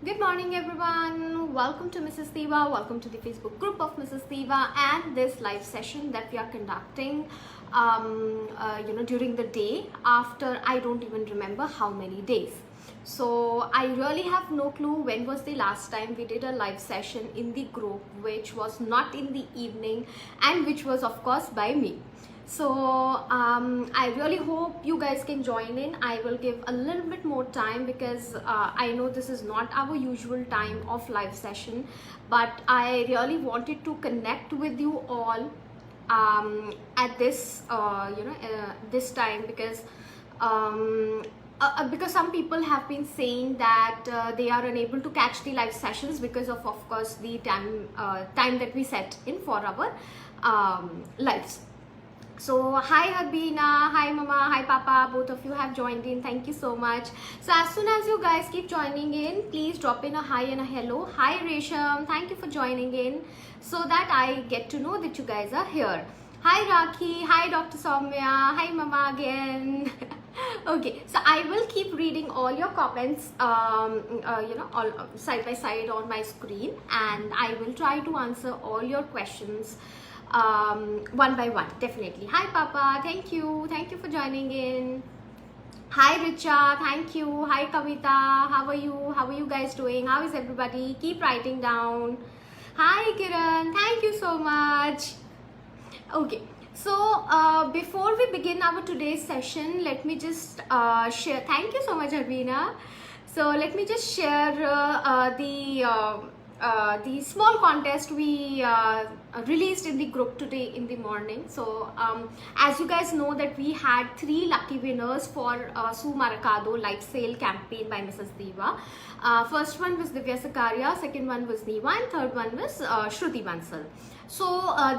Good morning, everyone. Welcome to Mrs. Diva. Welcome to the Facebook group of Mrs. Diva and this live session that we are conducting, during the day after I don't even remember how many days. So I really have no clue when was the last time we did a live session in the group, which was not in the evening and which was of course by me. So I really hope you guys can join in. I will give a little bit more time because I know this is not our usual time of live session, but I really wanted to connect with you all at this this time because some people have been saying that they are unable to catch the live sessions because of course the time that we set in for our lives. So hi Habina, hi Mama, hi Papa, both of you have joined in. Thank you so much. So as soon as you guys keep joining in, please drop in a hi and a hello. Hi Resham, thank you for joining in so that I get to know that you guys are here. Hi Rakhi, hi Dr. Soumya, hi Mama again. Okay, so I will keep reading all your comments all side by side on my screen, and I will try to answer all your questions one by one, definitely. Hi Papa, thank you for joining in. Hi Richa, thank you. Hi Kavita, how are you guys doing? How is everybody? Keep writing down. Hi Kiran, thank you so much. Okay, so before we begin our today's session, let me just share. Thank you so much Arvina. So let me just share the small contest we released in the group today in the morning. So as you guys know that we had 3 lucky winners for Su Maracado live sale campaign by Mrs. Diva. First one was Divya Sakaria, second one was Niva, and third one was Shruti Bansal. So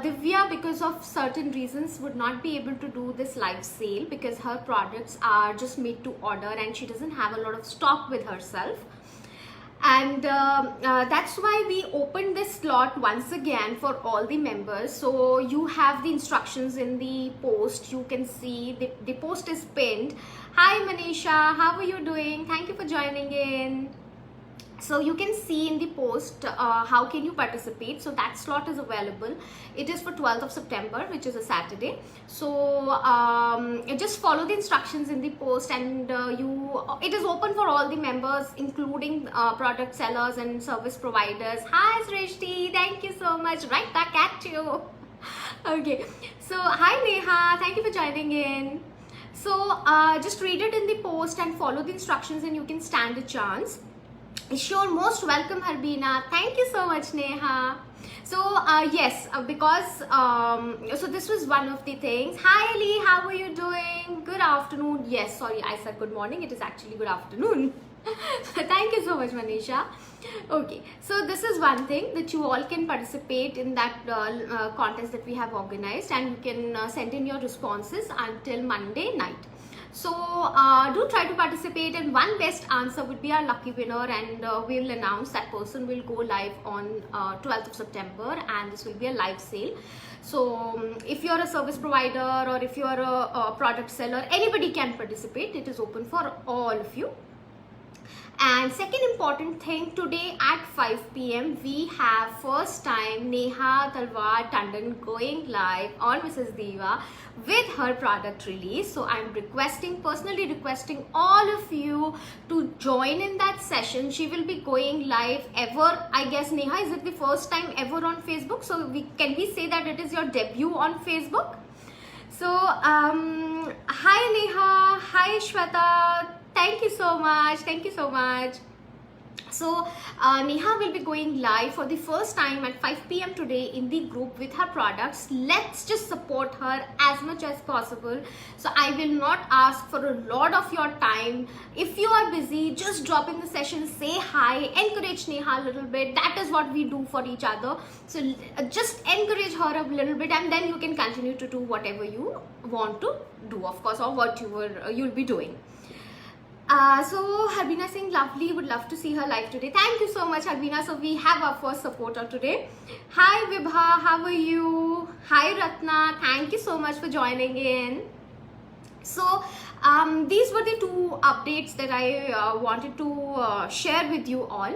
Divya, because of certain reasons, would not be able to do this live sale because her products are just made to order and she doesn't have a lot of stock with herself. And that's why we opened this slot once again for all the members. So you have the instructions in the post. You can see the post is pinned. Hi Manisha, how are you doing? Thank you for joining in. So you can see in the post how can you participate. So that slot is available. It is for 12th of September, which is a Saturday. So just follow the instructions in the post, and it is open for all the members, including product sellers and service providers. Hi Srishti, thank you so much. Right back at you. Okay, so hi Neha, thank you for joining in. So just read it in the post and follow the instructions and you can stand a chance. Sure, most welcome Harbina. Thank you so much Neha. So yes, because so this was one of the things. Hi Ali, how are you doing? Good afternoon. Yes, sorry, I said good morning. It is actually good afternoon. Thank you so much Manisha. Okay, so this is one thing that you all can participate in that contest that we have organized, and you can send in your responses until Monday night. So do try to participate, and one best answer would be our lucky winner, and we'll announce that person will go live on 12th of September, and this will be a live sale. So if you're a service provider or if you're a product seller, anybody can participate. It is open for all of you. And second important thing, today at 5 p.m. we have first time Neha Talwar Tandon going live on Mrs. Diva with her product release. So I'm personally requesting all of you to join in that session. She will be going live ever, I guess. Neha, is it the first time ever on Facebook? So can we say that it is your debut on Facebook? So hi Neha, hi Shweta, thank you so much. So Neha will be going live for the first time at 5 p.m. today in the group with her products. Let's just support her as much as possible. So I will not ask for a lot of your time. If you are busy, just drop in the session, say hi, encourage Neha a little bit. That is what we do for each other. So just encourage her a little bit, and then you can continue to do whatever you want to do, of course, or what you'll be doing. So Harbina Singh, lovely, would love to see her live today. Thank you so much Harbina. So we have our first supporter today. Hi Vibha, how are you? Hi Ratna, thank you so much for joining in. So These were the two updates that I wanted to share with you all.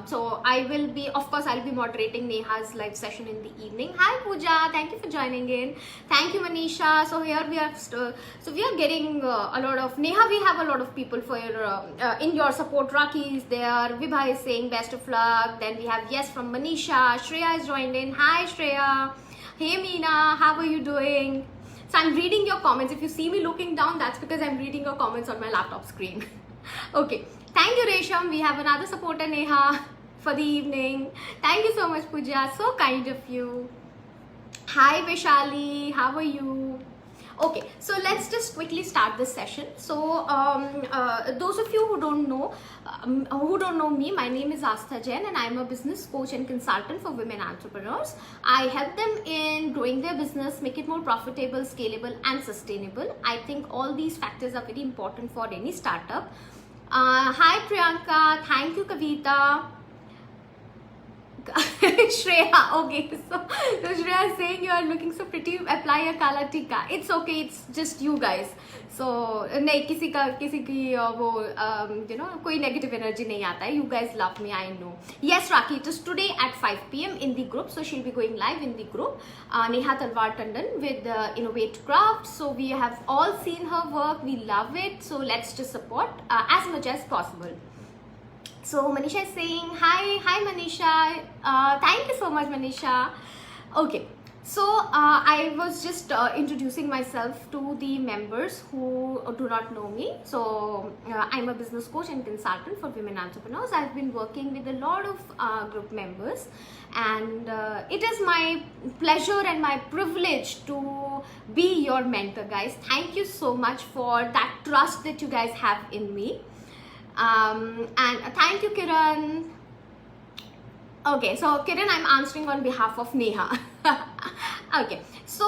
So I will be, of course, I'll be moderating Neha's live session in the evening. Hi Pooja, thank you for joining in. Thank you Manisha. So here we are, so we are getting a lot of, Neha, we have a lot of people for your, in your support. Raki is there, Vibha is saying best of luck. Then we have yes from Manisha. Shreya is joined in. Hi Shreya. Hey Meena, how are you doing? So I'm reading your comments. If you see me looking down, that's because I'm reading your comments on my laptop screen. Okay. Thank you, Resham. We have another supporter, Neha, for the evening. Thank you so much, Pooja. So kind of you. Hi, Vishali. How are you? Okay, so let's just quickly start this session. So those of you who don't know me, my name is Astha Jain and I'm a business coach and consultant for women entrepreneurs. I help them in growing their business, make it more profitable, scalable and sustainable. I think all these factors are very important for any startup. Hi Priyanka, thank you Kavita. Shreya, okay, so Shreya is saying you are looking so pretty, apply a kala tika. It's okay, it's just you guys. So नहीं किसी की वो you know कोई negative energy नहीं आता है. You guys love me, I know. Yes Raki, it is today at 5 p.m. in the group, so she'll be going live in the group. Neha Talwar Tandon with Innovate Craft. So we have all seen her work, we love it. So let's just support as much as possible. So Manisha is saying hi Manisha. Thank you so much Manisha. Okay, so I was just introducing myself to the members who do not know me. So I'm a business coach and consultant for women entrepreneurs. I've been working with a lot of group members, and it is my pleasure and my privilege to be your mentor, guys. Thank you so much for that trust that you guys have in me. And thank you Kiran. Okay, so Kiran, I'm answering on behalf of Neha. Okay, so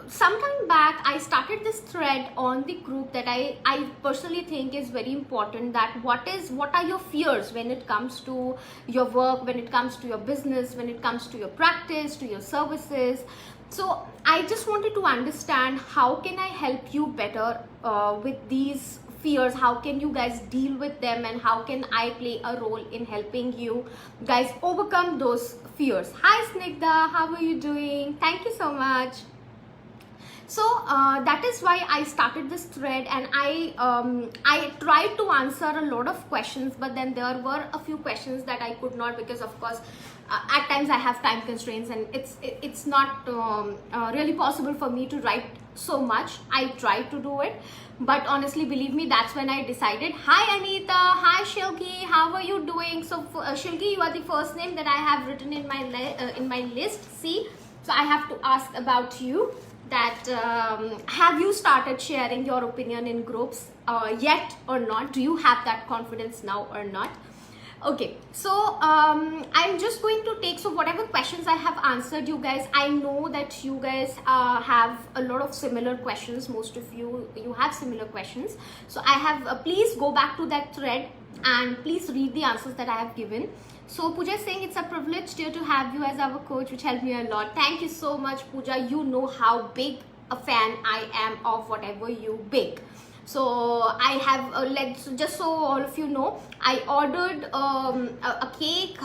sometime back I started this thread on the group that I personally think is very important, that what are your fears when it comes to your work, when it comes to your business, when it comes to your practice, to your services. So I just wanted to understand how can I help you better with these fears, how can you guys deal with them, and how can I play a role in helping you guys overcome those fears. Hi Snigdha, how are you doing? Thank you so much. So that is why I started this thread, and I tried to answer a lot of questions, but then there were a few questions that I could not, because of course at times I have time constraints and it's not really possible for me to write so much. I tried to do it, but honestly believe me, that's when I decided. Hi Anita, hi Shilki, how are you doing? So Shilki, you are the first name that I have written in my list. See, so I have to ask about you, that have you started sharing your opinion in groups yet or not? Do you have that confidence now or not? Okay, so I'm just going to take, so whatever questions I have answered you guys, I know that you guys have a lot of similar questions. Most of you have similar questions. So I have, please go back to that thread and please read the answers that I have given. So Pooja is saying it's a privilege dear to have you as our coach, which helped me a lot. Thank you so much Pooja. You know how big a fan I am of whatever you bake. So I have so just so all of you know, I ordered a cake,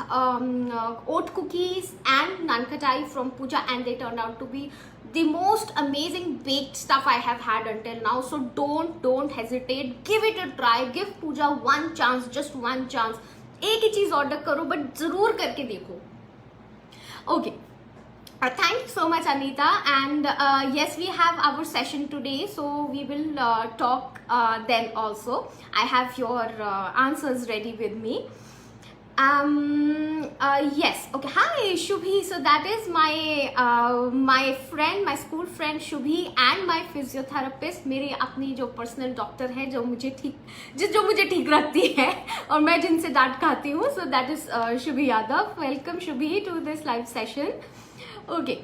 oat cookies and nankatai from Pooja, and they turned out to be the most amazing baked stuff I have had until now. So don't hesitate, give it a try, give Pooja one chance, just one chance. एक ही चीज order करो, but जरूर करके देखो. Okay. Thank you so much Anita, and yes, we have our session today, so we will talk then also. I have your answers ready with me. Yes, okay. Hi Shubhi, so that is my friend, my school friend Shubhi, and my physiotherapist, मेरी अपनी जो personal doctor है, जो मुझे ठीक रखती है और मैं जिनसे डांट खाती हूँ. So that is Shubhi Yadav. Welcome Shubhi to this live session. Okay,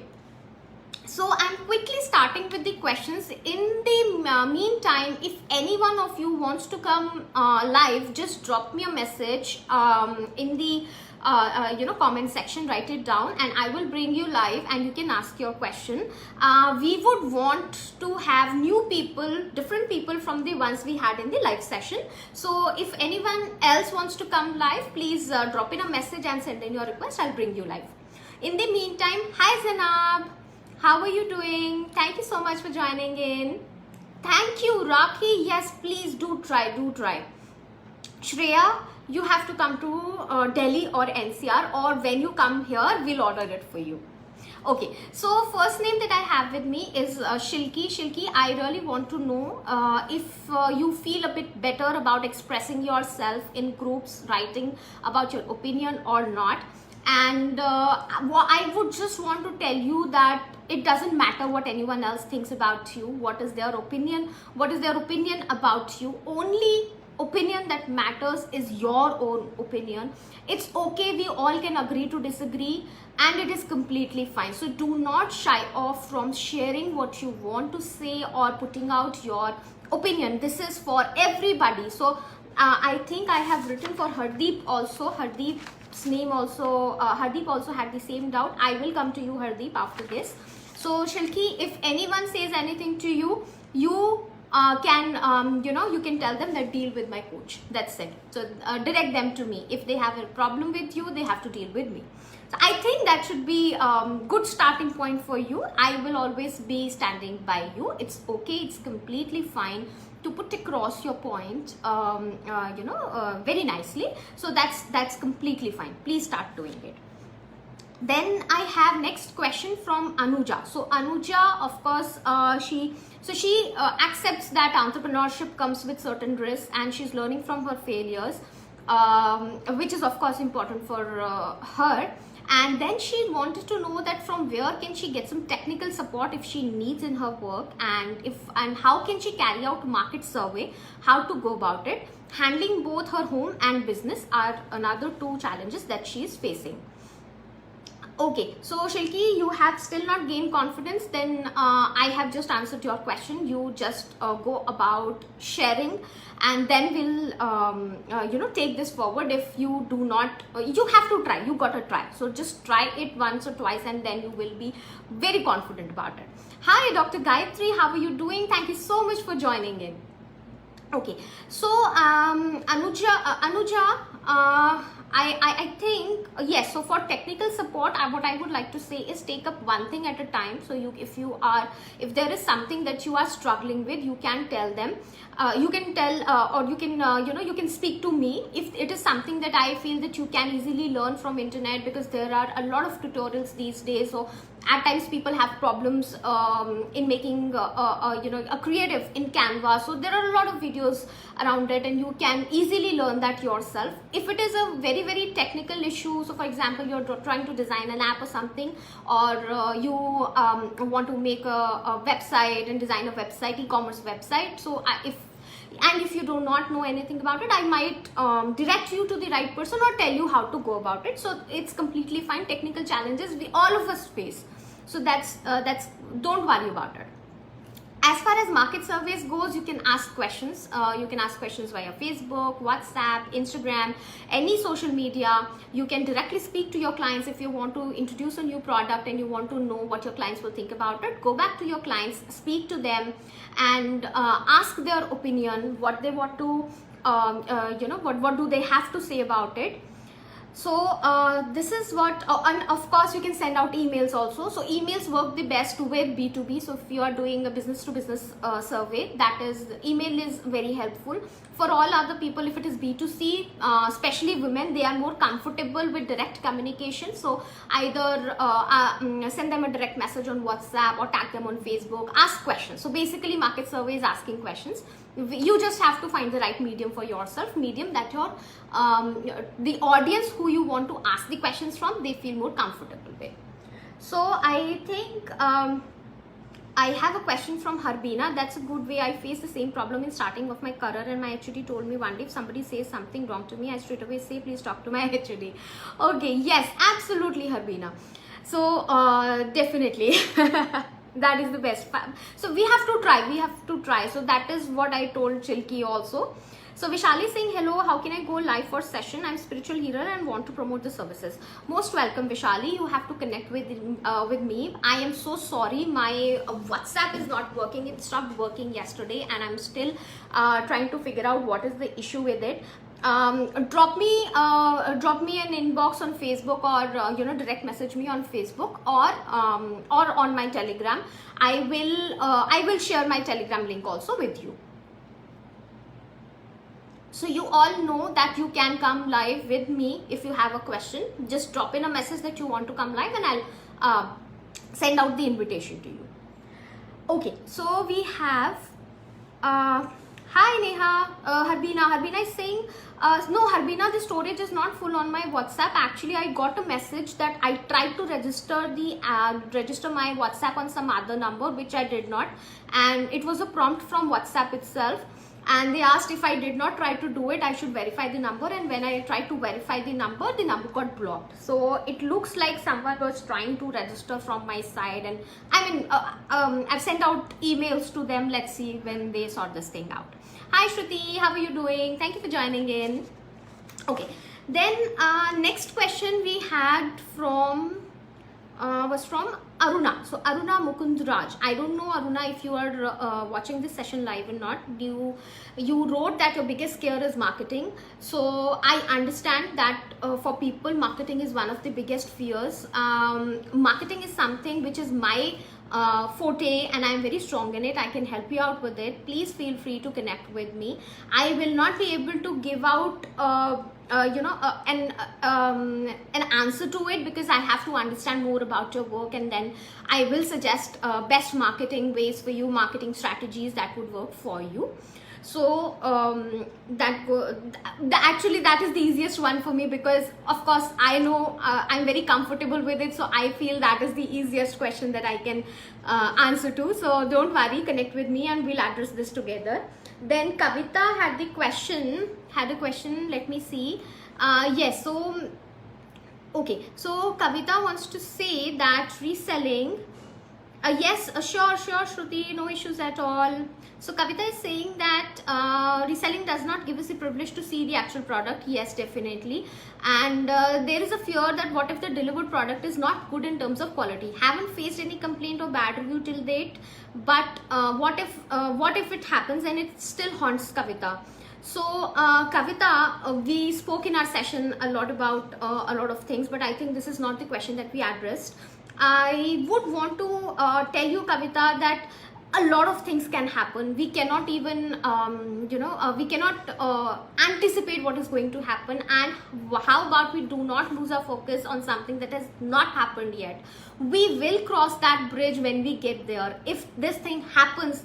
So I'm quickly starting with the questions. In the meantime, if any one of you wants to come live, just drop me a message in the comment section. Write it down and I will bring you live and you can ask your question. We would want to have new people, different people from the ones we had in the live session. So if anyone else wants to come live, please drop in a message and send in your request. I'll bring you live. In the meantime, hi Zainab. How are you doing? Thank you so much for joining in. Thank you, Rakhi. Yes, please do try. Shreya, you have to come to Delhi or NCR, or when you come here, we'll order it for you. Okay, so first name that I have with me is Shilki. Shilki, I really want to know if you feel a bit better about expressing yourself in groups, writing about your opinion or not. And I would just want to tell you that it doesn't matter what anyone else thinks about you. What is their opinion about you? Only opinion that matters is your own opinion. It's okay, we all can agree to disagree, and it is completely fine. So do not shy off from sharing what you want to say or putting out your opinion. This is for everybody. So I think I have written for Hardeep also. Hardeep's name also, Hardeep also had the same doubt. I will come to you, Hardeep, after this. So Shilki, if anyone says anything to you, you can you can tell them that deal with my coach. That's it. So direct them to me. If they have a problem with you, they have to deal with me. So I think that should be good starting point for you. I will always be standing by you. It's okay. It's completely fine to put across your point very nicely. So that's completely fine. Please start doing it. Then I have next question from Anuja. So Anuja, of course, she accepts that entrepreneurship comes with certain risks, and she's learning from her failures, which is of course important for her. And then she wanted to know that from where can she get some technical support if she needs in her work, and how can she carry out market survey, how to go about it. Handling both her home and business are another two challenges that she is facing. Okay, so Shilki, you have still not gained confidence. Then I have just answered your question. You just go about sharing, and then we'll take this forward. If you do not, you have to try. You gotta try. So just try it once or twice, and then you will be very confident about it. Hi, Dr. Gayatri. How are you doing? Thank you so much for joining in. Okay, so Anuja, I think yes. So for technical support, what I would like to say is take up one thing at a time. So if there is something that you are struggling with, you can tell them. You can tell, or you can you can speak to me if it is something that I feel that you can easily learn from internet, because there are a lot of tutorials these days. So at times people have problems in making a creative in Canva. So there are a lot of videos around it, and you can easily learn that yourself. If it is a very technical issue, so for example you're trying to design an app or something, or you want to make a website and design a website, e-commerce website. So if you do not know anything about it, I might direct you to the right person or tell you how to go about it. So it's completely fine. Technical challenges we all of us face. So that's don't worry about it. As far as market surveys goes, you can ask questions. You can ask questions via Facebook, WhatsApp, Instagram, any social media. You can directly speak to your clients if you want to introduce a new product and you want to know what your clients will think about it. Go back to your clients, speak to them, and ask their opinion, what they want to, what do they have to say about it. So this is what, and of course you can send out emails also. So emails work the best with B2B. So if you are doing a business to business survey, email is very helpful. For all other people, if it is B2C, especially women, they are more comfortable with direct communication. So either send them a direct message on WhatsApp or tag them on Facebook, ask questions. So basically market survey is asking questions. You just have to find the right medium for yourself, medium that your the audience who you want to ask the questions from, they feel more comfortable with. So I think I have a question from Harbina. That's a good way. I face the same problem in starting of my career, and my HOD told me one day if somebody says something wrong to me, I straight away say please talk to my HOD. Okay, yes, absolutely, Harbina. So definitely That is the best. So we have to try. So that is what I told Chilki also. So Vishali saying, hello, how can I go live for session? I'm spiritual healer and want to promote the services. Most welcome, Vishali. You have to connect with me. I am so sorry, my WhatsApp is not working. It stopped working yesterday and I'm still trying to figure out what is the issue with it. Drop me an inbox on Facebook, or direct message me on Facebook, or on my Telegram. I will share my Telegram link also with you. So you all know that you can come live with me. If you have a question, just drop in a message that you want to come live and I'll send out the invitation to you. Okay, so we have hi Neha. Harbina is saying, no Harbina, the storage is not full on my WhatsApp. Actually, I got a message that I tried to register my WhatsApp on some other number, which I did not, and it was a prompt from WhatsApp itself. And they asked if I did not try to do it, I should verify the number, and when I tried to verify the number got blocked. So it looks like someone was trying to register from my side, and I mean I've sent out emails to them. Let's see when they sort this thing out. Hi Shruti, how are you doing? Thank you for joining in. Okay, then next question we had was from Aruna. So Aruna Mukundraj. I don't know, Aruna, if you are watching this session live or not. You wrote that your biggest scare is marketing. So I understand that for people, marketing is one of the biggest fears. Marketing is something which is my forte and I'm very strong in it. I can help you out with it. Please feel free to connect with me. I will not be able to give out an answer to it, because I have to understand more about your work, and then I will suggest best marketing ways for you, marketing strategies that would work for you. So actually that is the easiest one for me, because of course I know I'm very comfortable with it, so I feel that is the easiest question that I can answer to. So don't worry, connect with me and we'll address this together. Then Kavita had a question, let me see. Yes, so okay, so Kavita wants to say that reselling, yes, sure Shruti, no issues at all. So Kavita is saying that reselling does not give us the privilege to see the actual product. Yes, definitely. And there is a fear that what if the delivered product is not good in terms of quality. Haven't faced any complaint or bad review till date, but what if it happens, and it still haunts Kavita. So Kavita, we spoke in our session a lot about a lot of things, but I think this is not the question that we addressed. I would want to tell you, Kavita, that a lot of things can happen. We cannot even we cannot anticipate what is going to happen, and how about we do not lose our focus on something that has not happened yet. We will cross that bridge when we get there. If this thing happens,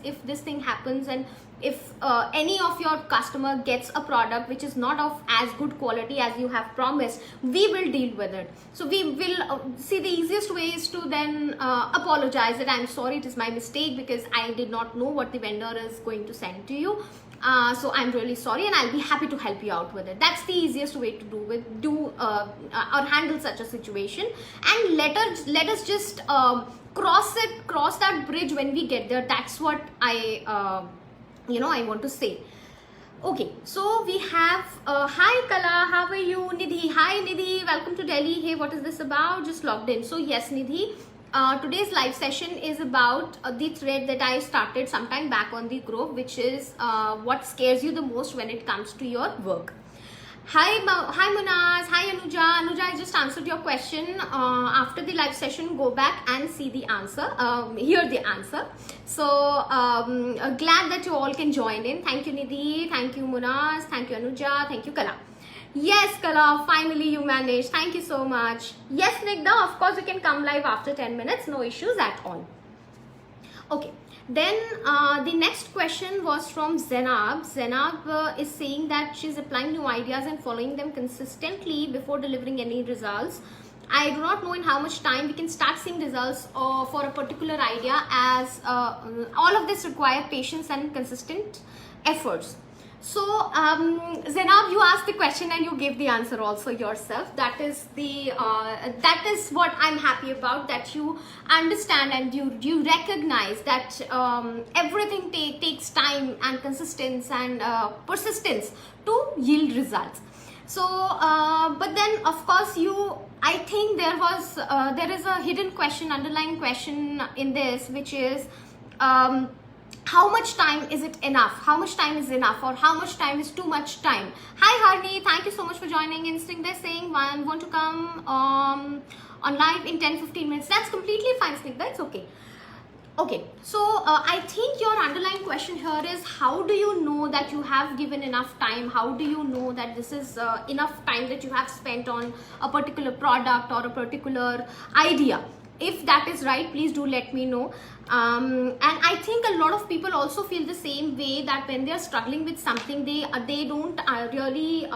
and if any of your customer gets a product which is not of as good quality as you have promised, we will deal with it. So we will see, the easiest way is to then apologize that I'm sorry, it is my mistake, because I did not know what the vendor is going to send to you. So I'm really sorry, and I'll be happy to help you out with it. That's the easiest way to do or handle such a situation. And let us just cross that bridge when we get there. That's what I want to say. Okay, so we have hi Kala, how are you? Nidhi, hi Nidhi, welcome to Delhi. Hey, what is this about? Just logged in. So yes, Nidhi, today's live session is about the thread that I started sometime back on the group, which is what scares you the most when it comes to your work. Hi Munaz, hi Anuja. Anuja, I just answered your question. After the live session, go back and see the answer, hear the answer. So glad that you all can join in. Thank you Nidhi, thank you Munaz, thank you Anuja, thank you Kala. Yes Kala, finally you managed. Thank you so much. Yes Nigda, of course you can come live after 10 minutes, no issues at all. Okay. Then the next question was from Zainab. Zainab is saying that she's applying new ideas and following them consistently before delivering any results. I do not know in how much time we can start seeing results for a particular idea, as all of this require patience and consistent efforts. So, Zainab, you asked the question and you gave the answer also yourself. That is what I'm happy about. That you understand and you recognize that everything takes time and consistency and persistence to yield results. So, but then of course I think there is a hidden question, underlying question in this, which is. How much time is it enough? How much time is enough, or how much time is too much time? Hi Harni, thank you so much for joining. Instinct they're saying want to come on live in 10-15 minutes. That's completely fine, Sneak. That's okay. Okay, so I think your underlying question here is, how do you know that you have given enough time? How do you know that this is enough time that you have spent on a particular product or a particular idea? If that is right, please do let me know. And I think a lot of people also feel the same way, that when they are struggling with something, they don't really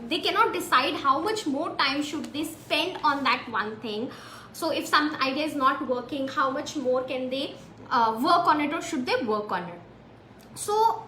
they cannot decide how much more time should they spend on that one thing. So if some idea is not working, how much more can they work on it, or should they work on it? So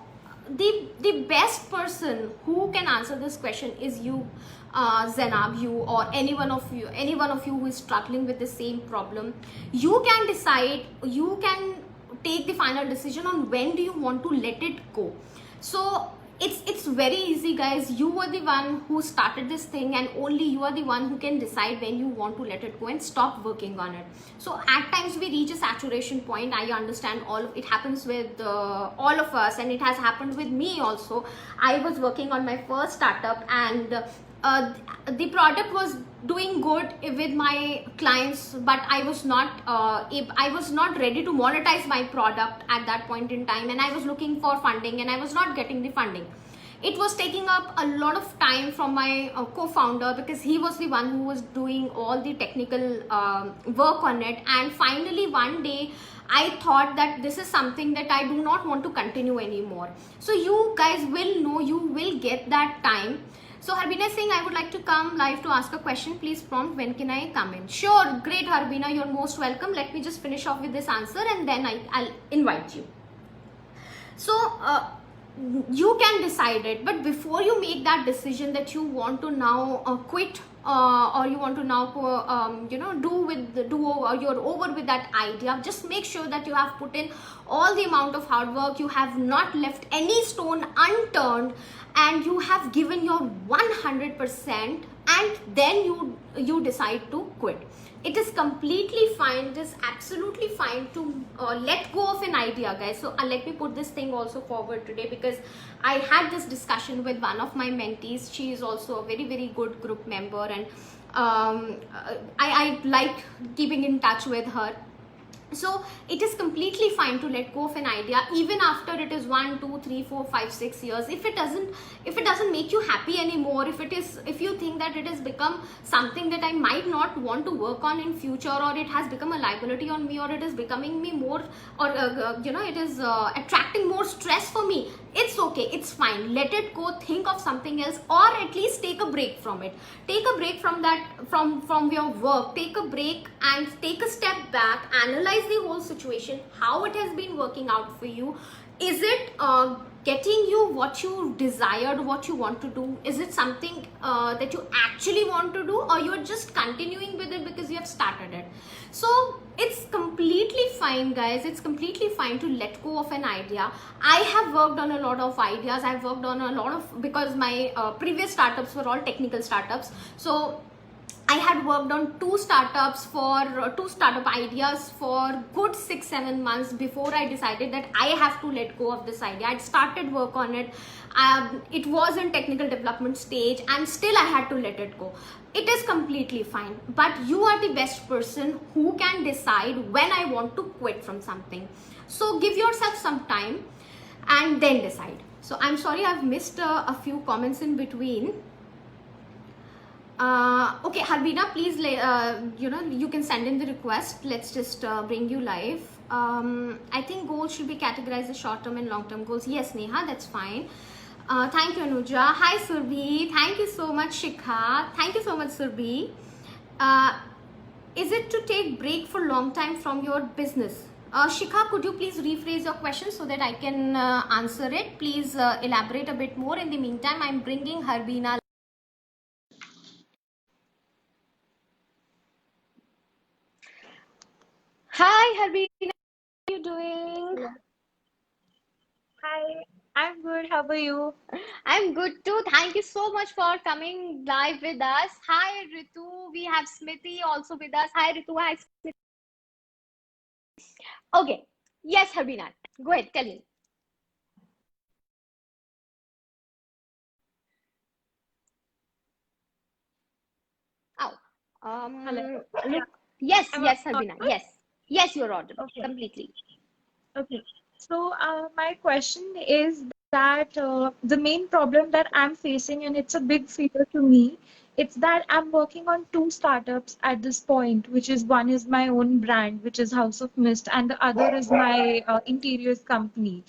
the best person who can answer this question is you, Zainab, you, or any one of you who is struggling with the same problem. You can decide, you can take the final decision on when do you want to let it go. So it's very easy, guys. You were the one who started this thing, and only you are the one who can decide when you want to let it go and stop working on it. So at times we reach a saturation point. I understand it happens with all of us, and it has happened with me also. I was working on my first startup, and the product was doing good with my clients, but I was not ready to monetize my product at that point in time, and I was looking for funding and I was not getting the funding. It was taking up a lot of time from my co-founder, because he was the one who was doing all the technical work on it. And finally one day I thought that this is something that I do not want to continue anymore. So you guys will know, you will get that time. So Harbina is saying, I would like to come live to ask a question. Please prompt, when can I come in? Sure, great Harbina, you're most welcome. Let me just finish off with this answer and then I'll invite you. So you can decide it, but before you make that decision that you want to now quit, or you want to now you're over with that idea, just make sure that you have put in all the amount of hard work, you have not left any stone unturned, and you have given your 100%, and then you decide to quit. It is completely fine, it is absolutely fine to let go of an idea, guys. So let me put this thing also forward today, because I had this discussion with one of my mentees. She is also a very, very good group member, and I like keeping in touch with her. So it is completely fine to let go of an idea, even after it is 1, 2, 3, 4, 5, 6 years. If it doesn't make you happy anymore, if you think that it has become something that I might not want to work on in future, or it has become a liability on me, or it is becoming me more, or it is attracting more stress for me, it's okay, it's fine. Let it go. Think of something else, or at least take a break from it. Take a break from that, from your work. Take a break and take a step back. Analyze the whole situation, how it has been working out for you. Is it getting you what you desired, what you want to do? Is it something that you actually want to do, or you're just continuing with it because you have started it? So it's completely fine, guys. It's completely fine to let go of an idea. I have worked on a lot of ideas. I've worked on a lot of, because my previous startups were all technical startups. So I had worked on two startup ideas for good 6-7 months before I decided that I have to let go of this idea. I'd started work on it. It was in technical development stage, and still I had to let it go. It is completely fine, but you are the best person who can decide when I want to quit from something. So give yourself some time and then decide. So I'm sorry I've missed a few comments in between. Okay, Harbina, please, you can send in the request. Let's just bring you live. I think goals should be categorized as short-term and long-term goals. Yes, Neha, that's fine. Thank you, Anuja. Hi, Surbhi. Thank you so much, Shikha. Thank you so much, Surbhi. Is it to take break for long time from your business? Shikha, could you please rephrase your question so that I can answer it? Please elaborate a bit more. In the meantime, I'm bringing Harbina. Hi, Harbina. How are you doing? Hello. Hi, I'm good. How are you? I'm good too. Thank you so much for coming live with us. Hi, Ritu. We have Smriti also with us. Hi, Ritu. Hi, Smriti. Okay. Yes, Harbina. Go ahead. Tell me. Oh. Hello. Yeah. Look. Yes, Am I yes, Harbina. audible? Yes. Yes, you're audible. Okay. Completely. Okay. So, my question is that the main problem that I'm facing, and it's a big fear to me, it's that I'm working on two startups at this point, which is one is my own brand, which is House of Mist, and the other is my interiors company.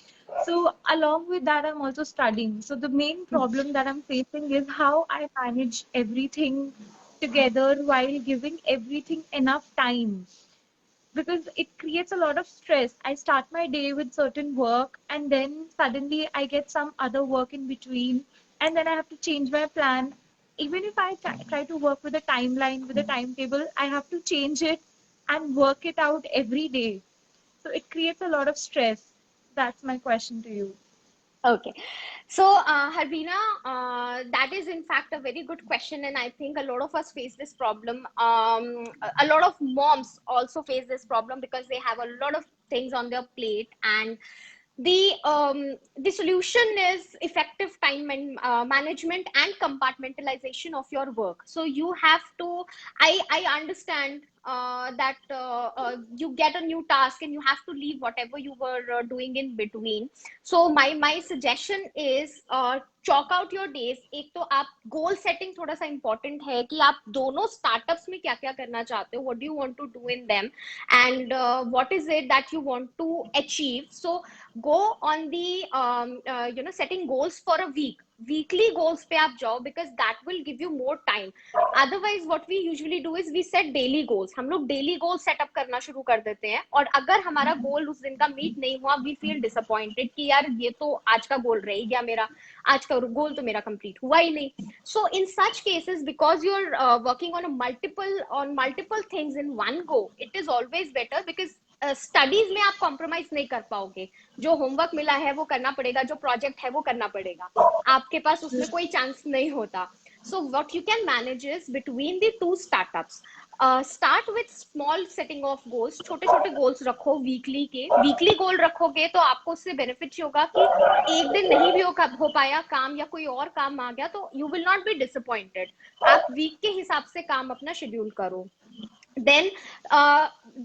So, along with that, I'm also studying. So, the main problem that I'm facing is how I manage everything together while giving everything enough time because it creates a lot of stress. I start my day with certain work and then suddenly I get some other work in between and then I have to change my plan. Even if I try to work with a timeline, with a timetable, I have to change it and work it out every day. So it creates a lot of stress. That's my question to you. Okay. So, Harveena, that is in fact a very good question, and I think a lot of us face this problem. A lot of moms also face this problem because they have a lot of things on their plate, and the solution is effective time management and compartmentalization of your work. So you have to. I understand that you get a new task and you have to leave whatever you were doing in between. So my suggestion is chalk out your days. एक तो आप goal setting थोड़ा सा important है कि आप दोनों startups में क्या क्या करना चाहते हो, what do you want to do in them, and what is it that you want to achieve. So go on the setting goals for a weekly goals पे आप जाओ because that will give you more time. Otherwise what we usually do is we set daily goals. हम लोग daily goals set up करना शुरू कर देते हैं और अगर हमारा गोल उस दिन का मीट नहीं हुआ we feel disappointed कि यार ये तो आज का गोल रह गया मेरा, आज का गोल तो मेरा कंप्लीट हुआ ही नहीं. So in such cases, because you're working on multiple things in one go, it is always better because studies में आप कॉम्प्रोमाइज नहीं कर पाओगे. जो होमवर्क मिला है वो करना पड़ेगा, जो प्रोजेक्ट है वो करना पड़ेगा, आपके पास उसमें कोई चांस नहीं होता. So what you can manage is between the two startups. Start with small setting of goals. छोटे छोटे गोल्स रखो वीकली के. वीकली गोल रखोगे तो आपको उससे बेनिफिट होगा कि एक दिन नहीं भी हो पाया काम या कोई और काम आ गया तो you will not be disappointed. आप वीक के हिसाब से काम अपना शेड्यूल करो. Then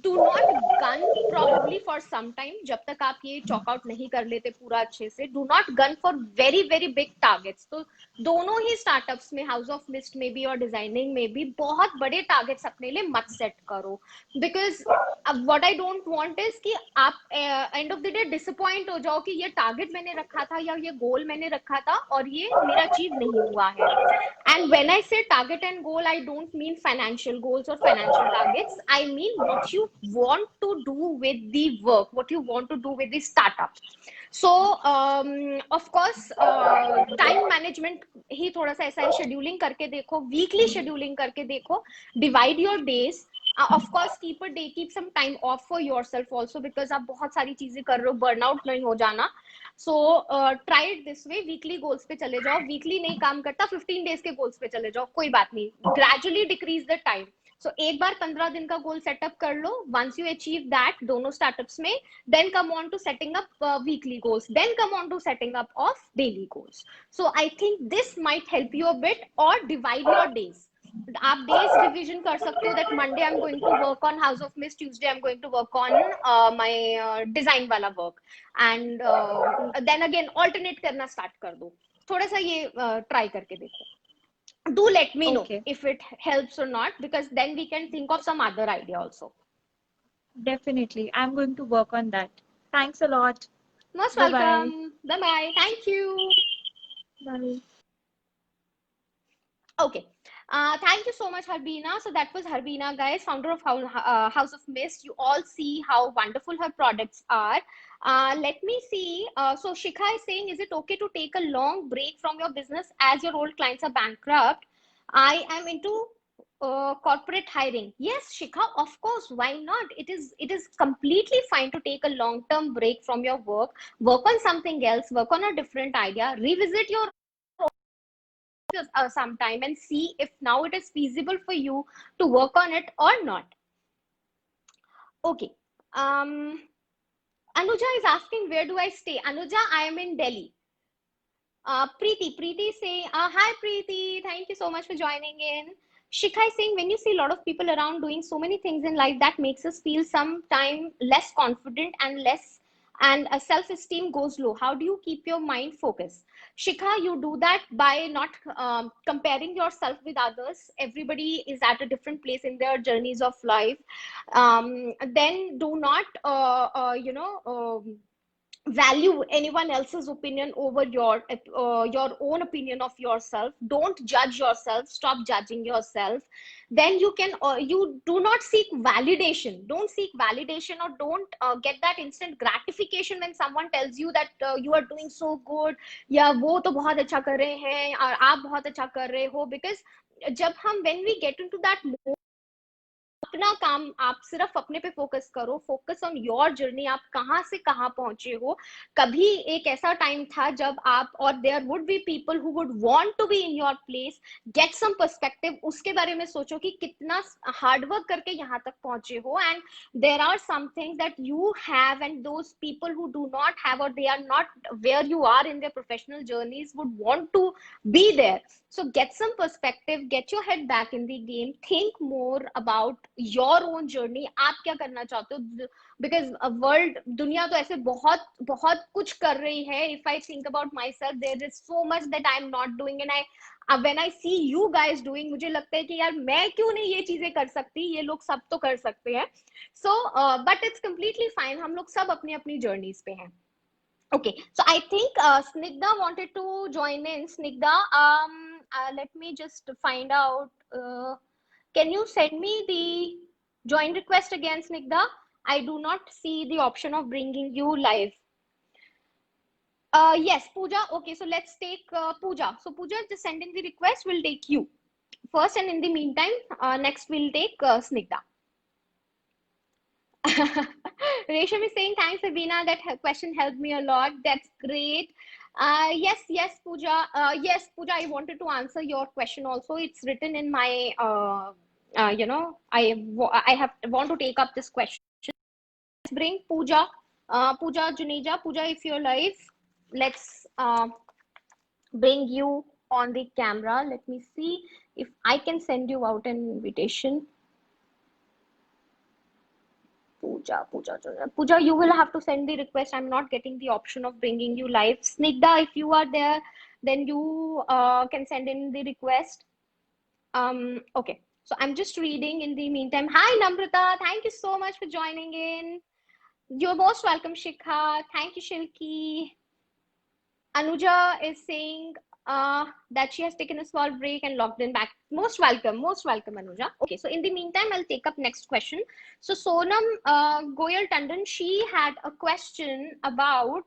do not gun probably for some time जब तक आप ये चॉक आउट नहीं कर लेते पूरा अच्छे से. Do not gun for very very big targets. तो दोनों ही स्टार्टअप्स में हाउस ऑफ मिस्ट में भी और डिजाइनिंग में भी बहुत बड़े टारगेट्स अपने लिए मत सेट करो. Because what I don't want is कि आप end of the day disappoint हो जाओ कि ये टारगेट मैंने रखा था या ये गोल मैंने रखा था और ये मेरा अचीव नहीं हुआ है. And when I say target and goal, I don't mean financial goals or financial targets. I mean what you want to do with the work, what you want to do with the startup. So of course time management ही थोड़ा सा ऐसा है. Scheduling करके देखो, weekly scheduling करके देखो, divide your days. Of course keep some time off for yourself also because आप बहुत सारी चीजें कर रहे हो, बर्नआउट नहीं हो जाना. So try it this way. Weekly goals पे चले जाओ. वीकली नहीं काम करता 15 डेज के गोल्स पे चले जाओ, कोई बात नहीं. Gradually decrease the time. So एक बार 15 दिन का गोल सेटअप कर लो. वंस यू अचीव दैट दोनों स्टार्टअप्स में, then come on to setting up weekly goals, then come on to setting up of daily goals. So I think this might help you a bit. और divide your days. आप days division कर सकते हो that Monday I am going to work on house of miss, Tuesday I am going to work on my design वाला work, and then again alternate करना start कर दो. थोड़ा सा ये ट्राई करके देखो. Do let me know Okay, if it helps or not because then we can think of some other idea also. definitely. I'm going to work on that. Thanks a lot. Most Bye bye. welcome. Bye bye. Thank you. Bye. Okay. Thank you so much, Harbina. So that was Harbina, guys, founder of House of Mist. You all see how wonderful her products are. Let me see. So Shikha is saying, is it okay to take a long break from your business as your old clients are bankrupt? I am into corporate hiring. Yes, Shikha, of course. Why not? It is completely fine to take a long-term break from your work on something else, work on a different idea, revisit your sometime and see if now it is feasible for you to work on it or not. Okay. Um, Anuja is asking, where do I stay? Anuja, I am in Delhi. Preeti say, hi Preeti, thank you so much for joining in. Shikha is saying, when you see a lot of people around doing so many things in life, that makes us feel sometime less confident and less, and self-esteem goes low. How do you keep your mind focused? Shikha, you do that by not comparing yourself with others. Everybody is at a different place in their journeys of life. Then do not, value anyone else's opinion over your own opinion of yourself. Don't judge yourself, stop judging yourself. Then you can, you do not seek validation, don't seek validation, or don't get that instant gratification when someone tells you that you are doing so good, या वो तो बहुत अच्छा कर रहे हैं और आप बहुत अच्छा कर रहे हो. Because जब हम, when we get into that mode, अपना काम आप सिर्फ अपने पे फोकस करो, फोकस ऑन योर जर्नी, आप कहाँ से कहाँ पहुंचे हो. कभी एक ऐसा टाइम था जब आप, और there would be people who would want to be in your place. Get some perspective, उसके बारे में सोचो कि कितना हार्डवर्क करके यहाँ तक पहुंचे हो. And there are some things that you have and those people who do not have, और they are not where you are in their professional journeys, would want to be there. So get some perspective, get your head back in the game, think more about your own journey. आप क्या करना चाहते हो? Because a world, दुनिया तो ऐसे बहुत बहुत कुछ कर रही है. If I think about myself, there is so much that I am not doing, and when I see you guys doing, मुझे लगता है कि यार मैं क्यों नहीं ये चीजें कर सकती, ये लोग सब तो कर सकते हैं. So but it's completely fine, हम लोग सब अपनी अपनी journeys पे हैं. Okay, so I think Snigdha wanted to join in. Snigdha, let me just find out. Can you send me the join request again, Snigdha? I do not see the option of bringing you live. Yes, Pooja. Okay, so let's take Pooja. So Pooja, just send in the request. We'll take you first, and in the meantime, next we'll take Snigdha. Resham is saying, thanks, Abina. That question helped me a lot. That's great. Yes, Pooja. Yes, Pooja, I wanted to answer your question also. It's written in my, I have want to take up this question. Let's bring Pooja. Pooja Juneja. Pooja, if you're live, let's bring you on the camera. Let me see if I can send you out an invitation. Pooja, you will have to send the request. I'm not getting the option of bringing you live. Snigdha, if you are there, then you can send in the request. Okay, so I'm just reading in the meantime. Hi, Namrata. Thank you so much for joining in. You're most welcome, Shikha. Thank you, Shilki. Anuja is saying that she has taken a small break and logged in back. Most welcome, Anuja. Okay, so in the meantime, I'll take up next question. So Sonam Goyal Tandon, she had a question about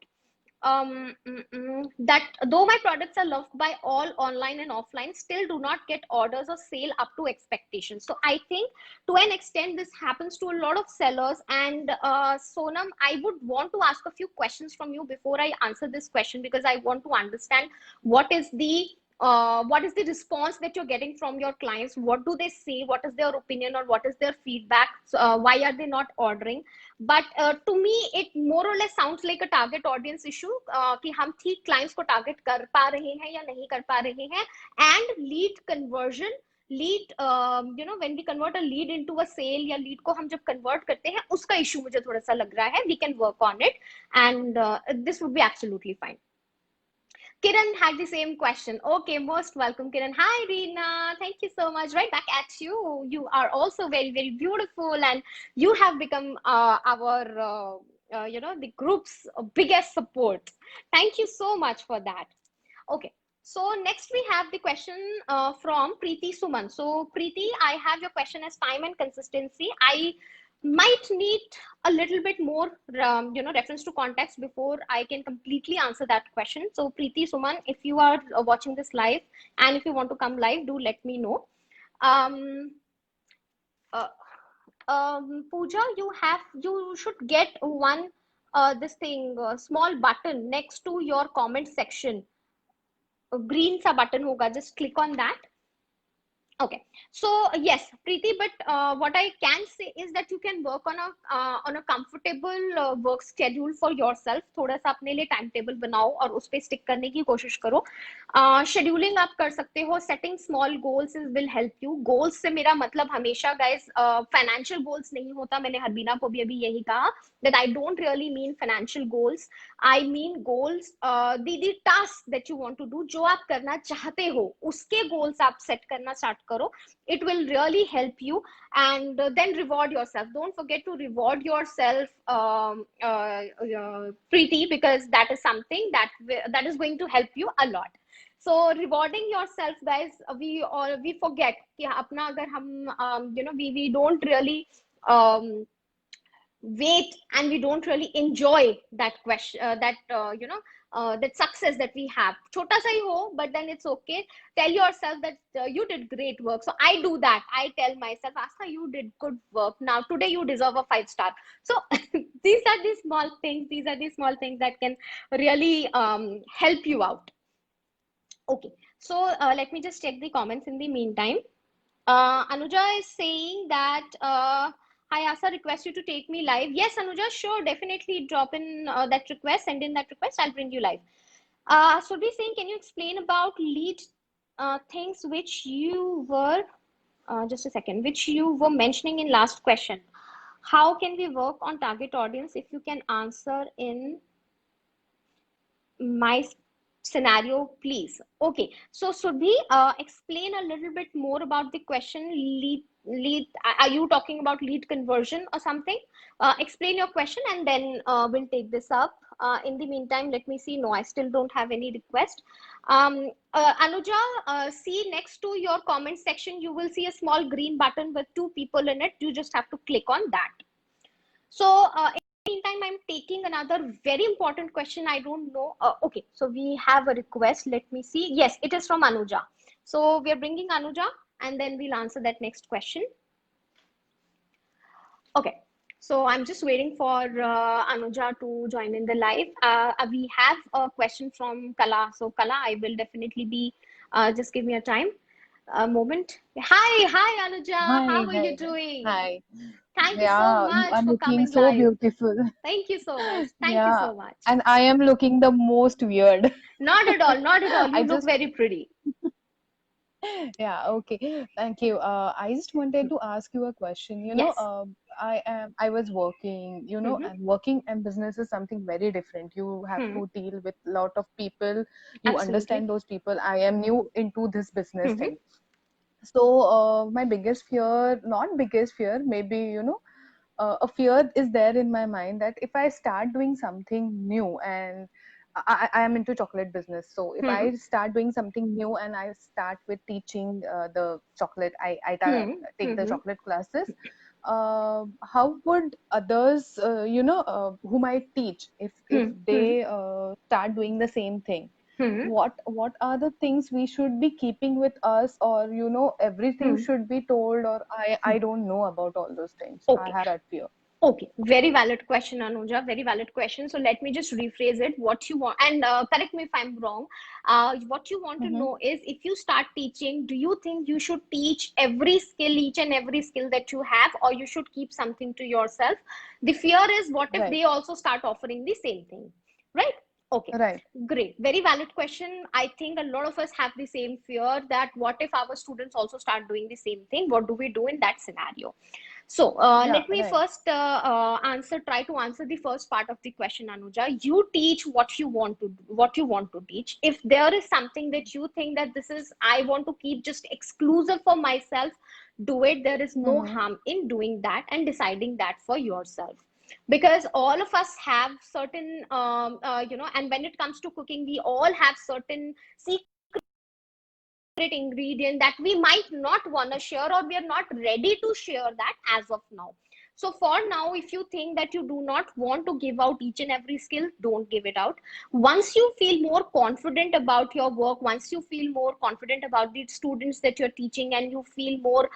that though my products are loved by all online and offline, still do not get orders or sale up to expectations. So I think to an extent this happens to a lot of sellers. And Sonam, I would want to ask a few questions from you before I answer this question, because I want to understand what is the response that you're getting from your clients. What do they say? What is their opinion, or what is their feedback? So, why are they not ordering? But to me, it more or less sounds like a target audience issue, कि हम ठीक clients को target कर पा रहे हैं या नहीं कर पा रहे हैं. And lead conversion, lead, when we convert a lead into a sale, या lead को हम जब convert करते हैं, उसका issue मुझे थोड़ा सा लग रहा है. We can work on it, and this would be absolutely fine. Kiran had the same question. Okay, most welcome, Kiran. Hi, Reena. Thank you so much. Right back at you. You are also very, very beautiful, and you have become our, the group's biggest support. Thank you so much for that. Okay, So next we have the question from Preeti Suman. So Preeti, I have your question as time and consistency. I might need a little bit more, reference to context before I can completely answer that question. So Preeti Suman, if you are watching this live and if you want to come live, do let me know. Um, uh, Pooja, you should get one this thing small button next to your comment section. A green सा button होगा, just click on that. Okay, so yes, Preeti, but what I can say is that you can work on a comfortable work schedule for yourself. थोड़ा सा अपने लिए time table बनाओ और उस पे स्टिक करने की कोशिश करो. शेड्यूलिंग आप कर सकते हो. Setting small goals will help you. Goals से मेरा मतलब हमेशा गाइस फाइनेंशियल गोल्स नहीं होता. मैंने हरबीना को भी अभी यही कहा that I don't really mean financial goals. I mean goals, the task that you want to do, जो आप करना चाहते हो, उसके goals आप set करना start करो. It will really help you, and then reward yourself. Don't forget to reward yourself, Preeti, because that is something that is going to help you a lot. So rewarding yourself, guys, we forget कि अपना अगर हम we don't really wait and we don't really enjoy that question that success that we have. Chota sa hi ho, but then it's okay. Tell yourself that you did great work. So I do that. I tell myself, Asta, you did good work. Now today you deserve a 5 star. So these are the small things. These are the small things that can really help you out. Okay. So let me just check the comments in the meantime. Anuja is saying that hi Asa, request you to take me live. Yes, Anuja, sure, definitely drop in that request, send in that request, I'll bring you live. Surbhi saying, can you explain about lead things which you were just a second, which you were mentioning in last question? How can we work on target audience? If you can answer in my scenario, please. Okay, so Surbhi, explain a little bit more about the question. Lead, are you talking about lead conversion or something? Explain your question and then we'll take this up. In the meantime, let me see. No, I still don't have any request. Anuja, see next to your comment section, you will see a small green button with 2 people in it. You just have to click on that. So in the meantime, I'm taking another very important question. I don't know. Okay, so we have a request. Let me see. Yes, it is from Anuja. So we are bringing Anuja and then we'll answer that next question. Okay, so I'm just waiting for Anuja to join in the live. We have a question from Kala. So Kala, I will definitely be, just give me a time, a moment. Hi Anuja, how are you doing? Hi. Thank you so Yeah, you much are for looking coming so live. beautiful. Thank you so much. Thank you Yeah, so much. and I am looking the most weird. Not at all, not at all. You I look just, very pretty. yeah, okay. Thank you. I just wanted to ask you a question. Yes. I was working, Mm-hmm. and working and business is something very different. You have Hmm. to deal with a lot of people. You Absolutely. understand those people. I am new into this business Mm-hmm. thing. So, my biggest fear, not biggest fear, maybe, a fear is there in my mind that if I start doing something new, and I am into chocolate business, so if Hmm. I start doing something new and I start with teaching the chocolate, Hmm. take the Hmm. chocolate classes. How would others, whom I teach, if Hmm. Hmm. they start doing the same thing? Hmm. What are the things we should be keeping with us, or everything Hmm. should be told, or Hmm. I don't know about all those things. I Okay. have that fear. Okay, very valid question, Anuja. Very valid question. So let me just rephrase it. What you want, and correct me if I'm wrong. What you want to Mm-hmm. know is if you start teaching, do you think you should teach every skill, each and every skill that you have, or you should keep something to yourself? The fear is what if Right, they also start offering the same thing, right? Okay, right. great. Very valid question. I think a lot of us have the same fear that what if our students also start doing the same thing? What do we do in that scenario? So Yeah, let me right. first try to answer the first part of the question, Anuja. You teach what you want to teach. If there is something that you think that this is, I want to keep just exclusive for myself, do it. There is no Mm-hmm. harm in doing that and deciding that for yourself. Because all of us have certain, and when it comes to cooking, we all have certain secrets secret ingredient that we might not want to share, or we are not ready to share that as of now. So for now, if you think that you do not want to give out each and every skill, don't give it out. Once you feel more confident about your work, once you feel more confident about the students that you're teaching, and you feel more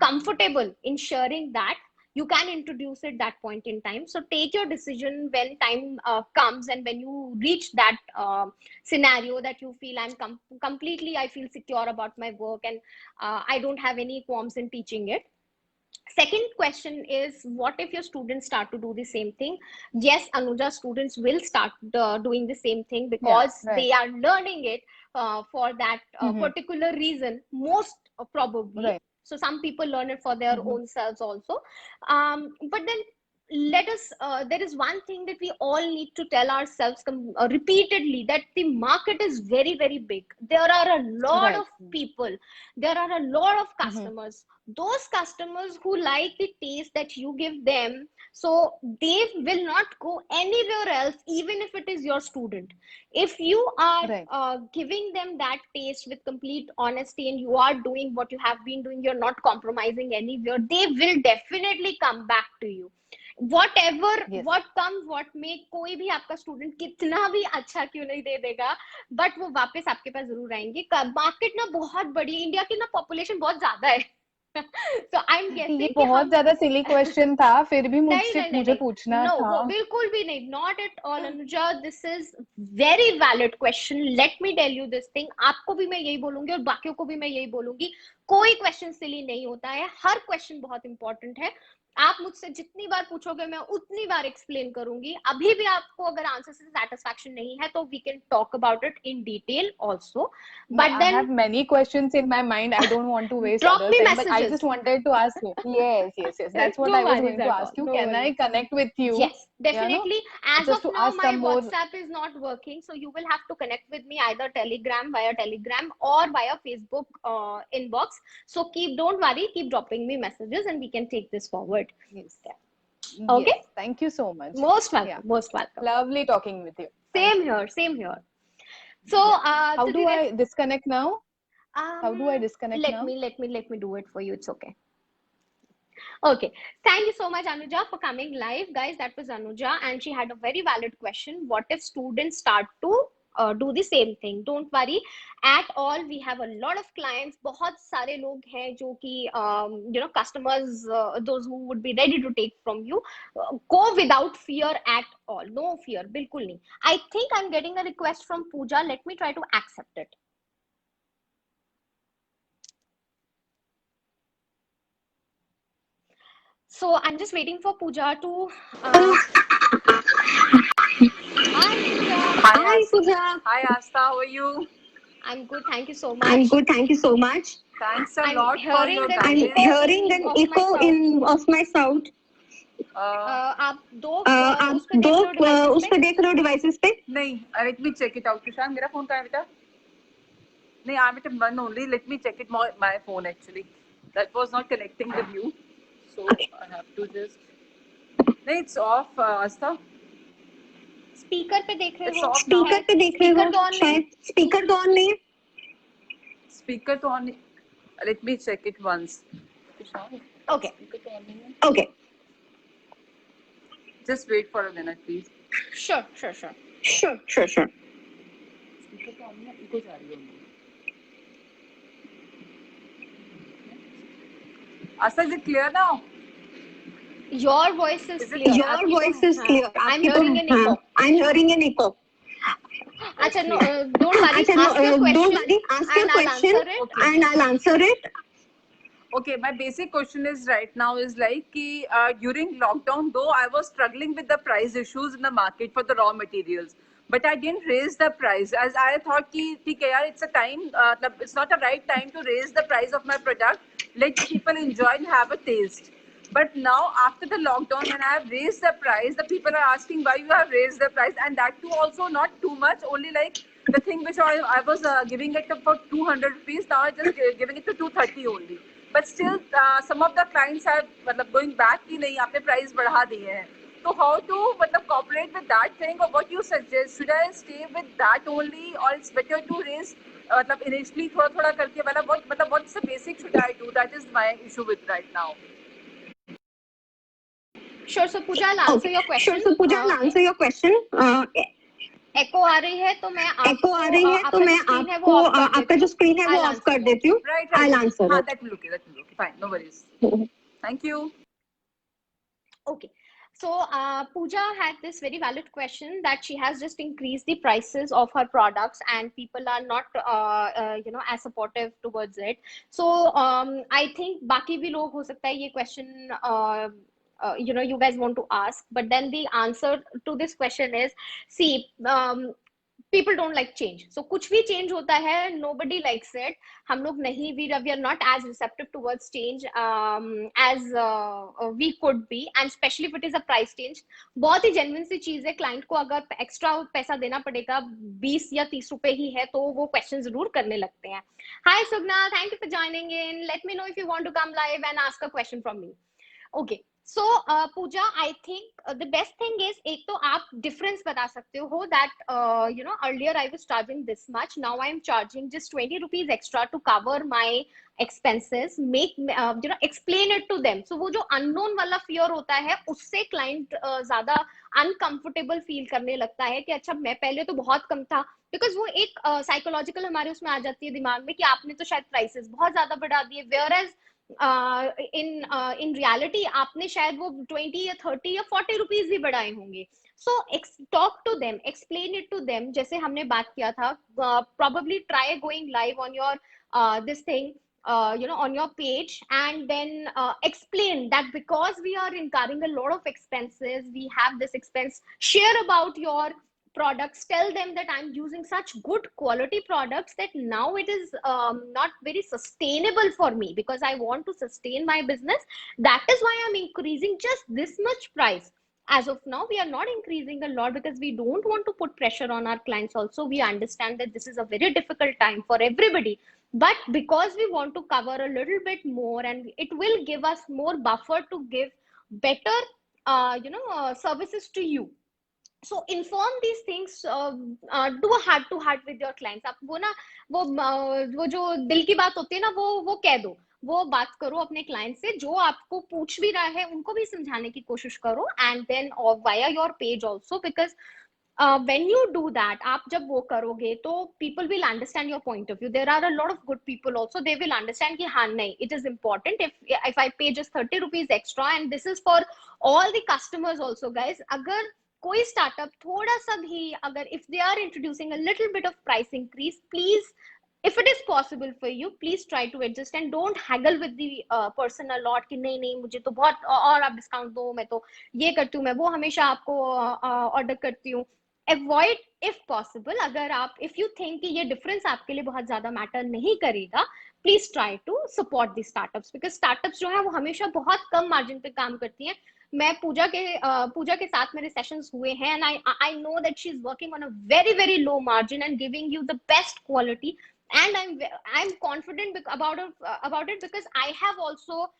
comfortable in sharing that, you can introduce it that point in time. So take your decision when time comes, and when you reach that scenario that you feel completely, I feel secure about my work, and I don't have any qualms in teaching it. Second question is, what if your students start to do the same thing? Yes, Anuja, students will start doing the same thing, because right. they are learning it for that Mhm. particular reason, most probably. Right. So some people learn it for their Mhm. own selves also. But then there is one thing that we all need to tell ourselves repeatedly, that the market is very, very big. There are a lot Right. of people, there are a lot of Mhm. customers, those customers who like the taste that you give them, so they will not go anywhere else, even if it is your student. If you are Right. giving them that taste with complete honesty, and you are doing what you have been doing, you're not compromising anywhere, they will definitely come back to you. whatever Yes. what comes what may, कोई भी आपका student कितना भी अच्छा क्यों नहीं दे देगा, but वो वापस आपके पास जरूर आएंगे. मार्केट ना बहुत बड़ी, इंडिया की ना पॉपुलेशन बहुत ज्यादा है. So I'm ये guessing कि बहुत हम ज्यादा सिली क्वेश्चन था, फिर भी नहीं मुझसे नहीं नहीं मुझे नहीं, पूछना नो, था. वो बिल्कुल भी नहीं, not at all Anuja. This is very valid question. Let me tell you this thing. आपको भी मैं यही बोलूंगी, और बाकियों को भी मैं यही बोलूंगी, कोई क्वेश्चन सिली नहीं होता है, हर क्वेश्चन बहुत इंपॉर्टेंट है. आप मुझसे जितनी बार पूछोगे, मैं उतनी बार एक्सप्लेन करूंगी. अभी भी आपको अगर आंसर से सेटिस्फैक्शन नहीं है, तो we can talk about it in detail also. No, but I then have many questions in my mind. I don't want to waste drop others' me time, but I messages. just wanted to ask you. Yes, yes, yes. That's what No I was worries going to at all, ask you. no Can I worries. connect with you? Yes, Yeah, no? definitely. As Just of to now, ask my some more. WhatsApp is not working, so you will have to connect with me either via Telegram or via Facebook inbox. So don't worry, keep dropping me messages, and we can take this forward. Yes. Okay? Yes. Thank you so much. Most welcome, Yeah. most welcome. Lovely talking with you. Thank Same you. here, same here. So, Yeah. How to do the rest, I disconnect now? How do I disconnect let now? me do it for you. It's okay. Okay. Thank you so much, Anuja, for coming live. Guys, that was Anuja, and she had a very valid question. What if students start to do the same thing? Don't worry at all. We have a lot of clients. बहुत सारे लोग हैं जो कि customers, those who would be ready to take from you. Go without fear at all. No fear. बिल्कुल नहीं. I think I'm getting a request from Pooja. Let me try to accept it. So I'm just waiting for Pooja to. Hi, Pooja. Hi, Pooja. Hi, Asta. How are you? I'm good. Thank you so much. I'm good. Thank you so much. Thanks a I'm lot for hearing your an guidance. echo I'm hearing an of my echo sound. of my sound. आप आप उस पे देख रहे हो devices उस पे पे? देख रहे हो डिवाइसेस पे? नहीं, let me check it out. Tushar, मेरा फोन कहाँ है बेटा? नहीं, I'm at one only. Let me check it. My phone actually. That was not connecting the view, so I have to just. नहीं, it's off, Asta. स्पीकर पे देख रहे It's हो? off now. स्पीकर पे देख रहे स्पीकर हो? तो ऑन नहीं. शायद स्पीकर तो ऑन नहीं है. Speaker to on. Let me check it once. Okay. Speaker to on. Okay. Just wait for a minute, please. Sure. Sure. Speaker to on है, echo जा रही है. Asa, is it clear now? Your voice is clear. Your आपकी voice तो, is clear. I'm hearing an echo. I'm hearing an echo. अच्छा, no, don't worry. अच्छा, Ask your question. don't worry. Ask your and I'll question answer it. and I'll answer it. Okay, my basic question is right now is like कि during lockdown, though I was struggling with the price issues in the market for the raw materials, but I didn't raise the price as I thought कि ठीक है यार, it's a time, it's not a right time to raise the price of my product. Let people enjoy and have a taste. But now after the lockdown, when I have raised the price, the people are asking why you have raised the price, and that too also not too much, only like the thing which I was giving it for 200 rupees, now I'm just giving it to 230 only. But still, some of the clients are मतलब going back कि नहीं आपने price बढ़ा दिए हैं. So how to मतलब cooperate with that thing, or what you suggest? Should I stay with that only, or it's better to raise मतलब initially थोड़ा करके मतलब what's the basic should I do? That is my issue with right now. Sure, so Pooja, I'll answer your question. Sure, so Pooja, I'll answer your question. Echo आ रही है तो मैं Echo आ रही है तो मैं आपको आपका जो screen है वो off कर देती हूँ. Right. I'll answer it. That will okay. Fine, no worries. Thank you. Okay. So Pooja had this very valid question that she has just increased the prices of her products and people are not as supportive towards it. So I think बाकी भी लोग हो सकता है ये question you guys want to ask, but then the answer to this question is, see, people don't like change. So कुछ भी change होता है, nobody likes it. हम लोग नहीं, we are not as receptive towards change as we could be, and especially if it is a price change. बहुत ही genuine सी चीज है, client को अगर extra पैसा देना पड़ेगा 20 या 30 रुपए ही है तो वो question जरूर करने लगते हैं. Hi Sugna, thank you for joining in. Let me know if you want to come live and ask a question from me. Okay. So Pooja, I think the best thing is, एक तो आप difference बता सकते हो that earlier I was charging this much, now I am charging just 20 rupees extra to cover my expenses. Make explain it to them. So वो जो unknown वाला fear होता है उससे client ज़्यादा uncomfortable feel करने लगता है कि अच्छा मैं पहले तो बहुत कम था, because वो एक psychological हमारे उसमें आ जाती है दिमाग में कि आपने तो शायद prices बहुत ज़्यादा बढ़ा दिए, whereas in reality आपने शायद वो 20 या 30 या 40 रुपीज भी बढ़ाए होंगे. So talk to them, explain it to them. जैसे हमने बात किया था, probably try going live on your this thing on your page, and then explain that because we are incurring a lot of expenses, we have this expense, share about your products, tell them that I'm using such good quality products that now it is not very sustainable for me, because I want to sustain my business. That is why I'm increasing just this much price. As of now, we are not increasing a lot because we don't want to put pressure on our clients. Also, we understand that this is a very difficult time for everybody, but because we want to cover a little bit more, and it will give us more buffer to give better services to you. So inform these things, do a heart to heart with your clients. आप वो जो दिल की बात होती है ना, वो कह दो, वो बात करो अपने क्लाइंट से, जो आपको पूछ भी रहा है उनको भी समझाने की कोशिश करो, and then via your page also, because when you do that, आप जब वो करोगे तो people will understand your point of view. There are a lot of good people also, they will understand कि हाँ नहीं, it is important if I pay just 30 rupees extra, and this is for all the customers also, guys. अगर कोई startup थोड़ा सा भी अगर if they are introducing a little bit of price increase, please, if it is possible for you, please try to adjust and don't haggle with the person a lot कि नहीं मुझे तो बहुत और आप डिस्काउंट दो, मैं तो ये करती हूँ, मैं वो हमेशा आपको ऑर्डर करती हूँ. Avoid if possible. अगर आप if you think कि ये difference आपके लिए बहुत ज्यादा मैटर नहीं करेगा, please try to support the startups, because startups जो है वो हमेशा बहुत कम मार्जिन पे काम करती हैं. मैं पूजा के साथ मेरे सेशंस हुए हैं, and I know that she is working on a very very low margin and giving you the best quality, and I'm confident about it because I have also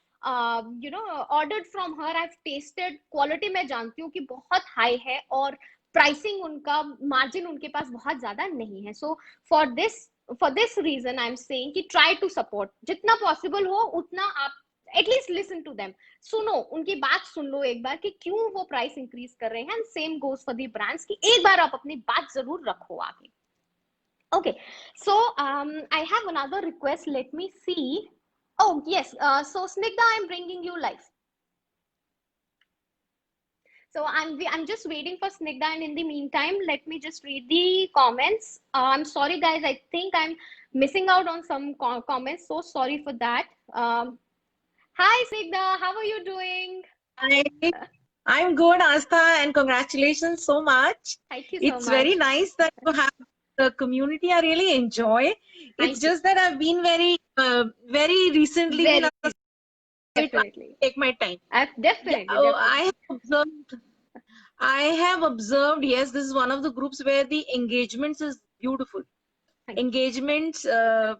ordered from her. I've tasted quality, मैं जानती हूँ कि बहुत high है और pricing उनका margin उनके पास बहुत ज्यादा नहीं है. So for this reason I'm saying कि try to support जितना possible हो उतना आप at least listen to them. सुनो, उनकी बात सुन लो एक बार कि क्यों वो प्राइस इंक्रीज कर रहे हैं. Same goes for the brands कि एक बार आप अपनी बात जरूर रखो आगे. Okay, so I have another request. Let me see. Oh yes, so Snigdha, I'm bringing you live. So I'm just waiting for Snigdha, and in the meantime, let me just read the comments. I'm sorry guys, I think I'm missing out on some comments. So sorry for that. Hi Snigdha, how are you doing? I'm good, Astha, and congratulations so much. Thank you so much. It's very nice that you have the community. I really enjoy. It's just that I've been very recently. Definitely. Take my time. Definitely. I have observed. Yes, this is one of the groups where the engagements is beautiful. Engagements,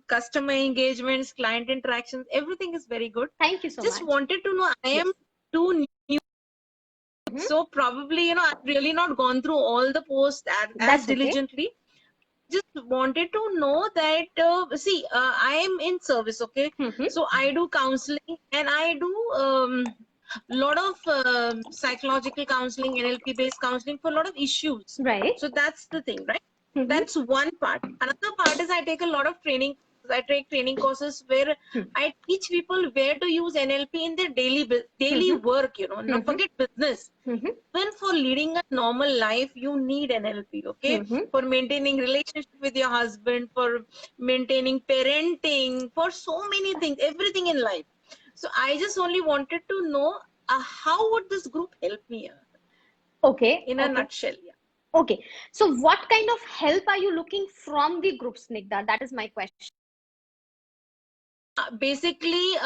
customer engagements, client interactions, everything is very good. Thank you so much. Just wanted to know, I am too new, so probably I've really not gone through all the posts as diligently. just wanted to know that, I am in service, okay? So I do counseling and I do lot of psychological counseling, NLP based counseling for a lot of issues. Right. So that's the thing, right? That's one part. Another part is I take a lot of training. I take training courses where I teach people where to use NLP in their daily work, you know. Now forget business. Even for leading a normal life, you need NLP, okay? For maintaining relationship with your husband, for maintaining parenting, for so many things, everything in life. So I just only wanted to know how would this group help me Okay. in a nutshell. Yeah. Okay. So what kind of help are you looking from the group, Snigdha? That is my question. Basically,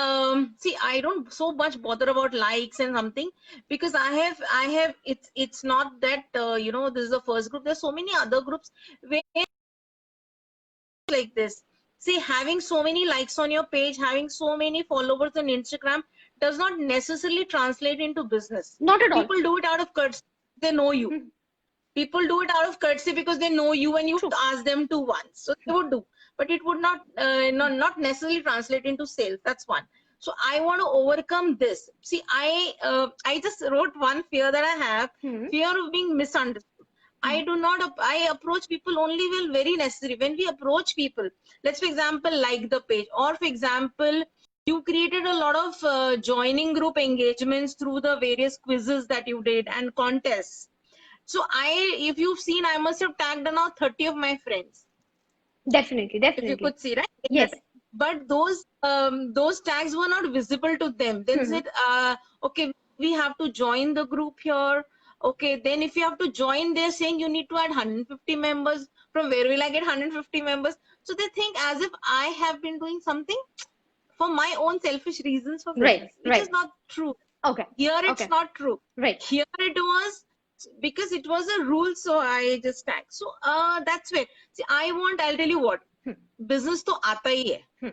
see, I don't so much bother about likes and something, because I have it's not that you know, this is the first group. There's so many other groups where like this. See, having so many likes on your page, having so many followers on Instagram does not necessarily translate into business. Not at all. People do it out of courtesy. They know you. People do it out of courtesy because they know you and you ask them to once. So they would do. But it would not necessarily translate into sales. That's one. So I want to overcome this. See, I just wrote one fear that I have, fear of being misunderstood. I approach people only when very necessary. When we approach people, let's for example like the page, or for example, you created a lot of joining group engagements through the various quizzes that you did and contests. So if you've seen, I must have tagged now 30 of my friends. Definitely. If you could see, right? Yes. But those tags were not visible to them. Then said, okay, we have to join the group here. Okay, then if you have to join, they're saying you need to add 150 members. From where will I get 150 members? So they think as if I have been doing something for my own selfish reasons for business, which is not true. Okay. Here it's not true. Right. Here it was because it was a rule, so I just tagged. So that's where. See, I'll tell you what. Business तो आता ही है.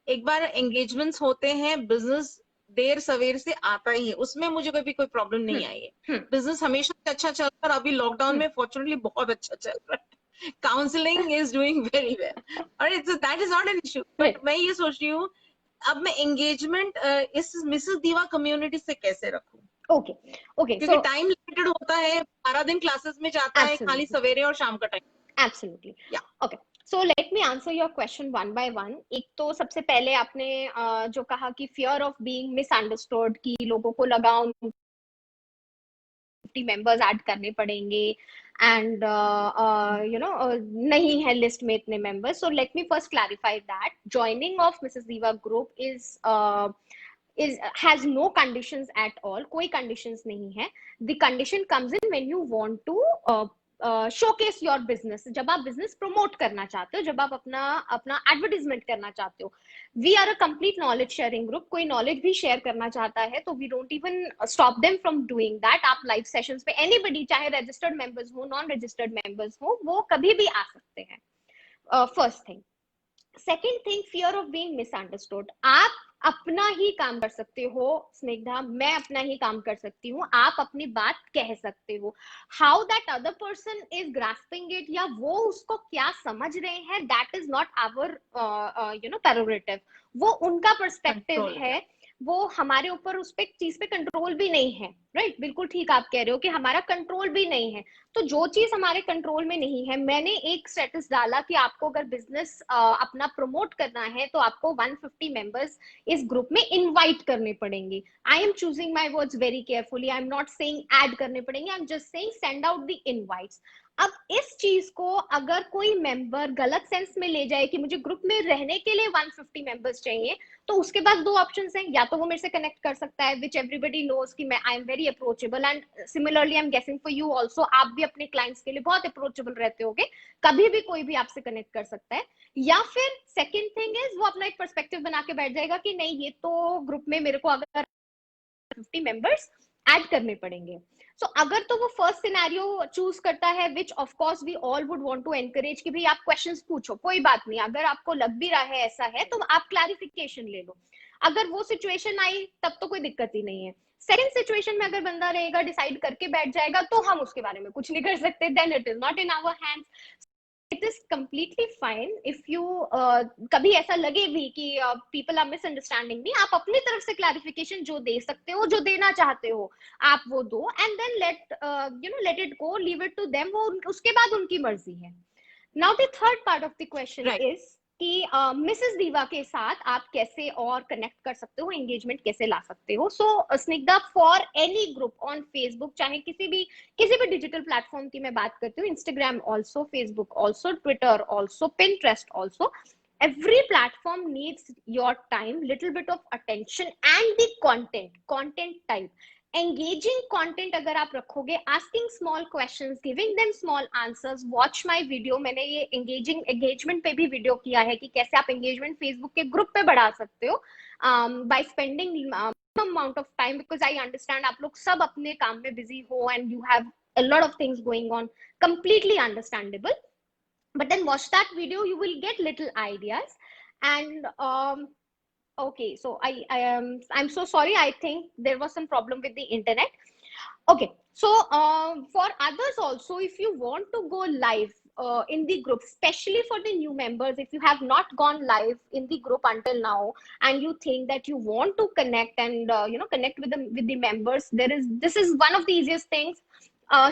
एक बार engagements होते हैं, business देर सवेर से आता ही है. उसमें मुझे कभी कोई problem नहीं आई है. Business हमेशा से अच्छा चल रहा है. अभी lockdown में fortunately बहुत अच्छा चल रहा है. Counseling is doing very well. Alright, so that is not an issue. But मैं ये सोच रही हूँ, अब मैं engagement इस Mrs. Diva community से कैसे रखूँ? Okay. क्योंकि टाइम लिमिटेड होता है, 12 दिन क्लासेस में जाता है, खाली सवेरे और शाम का time. Absolutely. Yeah. Okay. So let me answer your question one by one. एक तो सबसे पहले आपने जो कहा कि fear of being misunderstood, कि लोगों को लगा 50 members add करने पड़ेंगे and नहीं है list में इतने members. So let me first clarify that joining of Mrs. Diva group has no conditions at all. कोई conditions नहीं है. The condition comes in when you want to showcase your business. जब आप business promote करना चाहते हो, जब आप अपना advertisement करना चाहते हो. We are a complete knowledge sharing group. कोई knowledge भी share करना चाहता है तो we don't even stop them from doing that. आप live sessions पे anybody, चाहे registered members हो, non registered members हो, वो कभी भी आ सकते हैं. First thing. Second thing, fear of being misunderstood. आप अपना ही काम कर सकते हो स्निग्धा, मैं अपना ही काम कर सकती हूँ, आप अपनी बात कह सकते हो. How that other person is grasping it या वो उसको क्या समझ रहे हैं, that is not our prerogative. वो उनका पर्सपेक्टिव है, वो हमारे ऊपर उस पे चीज पे कंट्रोल भी नहीं है. राइट, बिल्कुल ठीक आप कह रहे हो कि हमारा कंट्रोल भी नहीं है. तो जो चीज हमारे कंट्रोल में नहीं है, मैंने एक स्टेटस डाला कि आपको अगर बिजनेस अपना प्रमोट करना है तो आपको 150 मेंबर्स इस ग्रुप में इनवाइट करने पड़ेंगे. I am choosing my words very carefully. I am not saying add करने पड़ेंगे, I am just saying send out the invites. अब इस चीज को अगर कोई मेंबर गलत सेंस में ले जाए कि मुझे ग्रुप में रहने के लिए 150 मेंबर्स चाहिए, तो उसके पास दो ऑप्शंस हैं. या तो वो मेरे से कनेक्ट कर सकता है, विच एवरीबडी नोज कि मैं I am very approachable, and similarly I am guessing for you also, आप भी अपने क्लाइंट्स के लिए बहुत अप्रोचेबल रहते होगे, कभी भी कोई भी आपसे कनेक्ट कर सकता है. या फिर सेकेंड थिंग इज वो अपना एक पर्सपेक्टिव बना के बैठ जाएगा कि नहीं, ये तो ग्रुप में मेरे को अगर 50 मेंबर्स ऐड करने पड़ेंगे. So, अगर तो वो फर्स्ट सिनेरियो चूज करता है, which of course we all would want to encourage कि भाई आप क्वेश्चंस पूछो, कोई बात नहीं, अगर आपको लग भी रहा है ऐसा है तो आप क्लैरिफिकेशन ले लो. अगर वो सिचुएशन आई तब तो कोई दिक्कत ही नहीं है. सेकंड सिचुएशन में अगर बंदा रहेगा, डिसाइड करके बैठ जाएगा, तो हम उसके बारे में कुछ नहीं कर सकते. Then it is not in our hands. it is completely fine if you कभी ऐसा लगे भी कि people are misunderstanding me, आप अपनी तरफ से clarification जो दे सकते हो, जो देना चाहते हो, आप वो दो, and then let it go, leave it to them, वो उसके बाद उनकी मर्जी है. Now the third part of the question Right. is कि मिसेस दीवा के साथ आप कैसे और कनेक्ट कर सकते हो, एंगेजमेंट कैसे ला सकते हो. So Snigdha, for any group on Facebook, चाहे किसी भी डिजिटल प्लेटफॉर्म की मैं बात करती हूँ, Instagram also, Facebook also, Twitter also, Pinterest also, every platform needs your time, little bit of attention and the content type. Engaging content अगर आप रखोगे, asking small questions, giving them small answers, watch my video. मैंने ये engagement पे भी video किया है कि कैसे आप engagement Facebook के ग्रुप पे बढ़ा सकते हो by spending amount of time, because I understand आप लोग सब अपने काम में busy हो and you have a lot of things going on, completely understandable. But then watch that video, you will get little ideas. And okay, so I'm so sorry, I think there was some problem with the internet. Okay, so for others also, if you want to go live in the group, especially for the new members, if you have not gone live in the group until now and you think that you want to connect and connect with the members, this is one of the easiest things.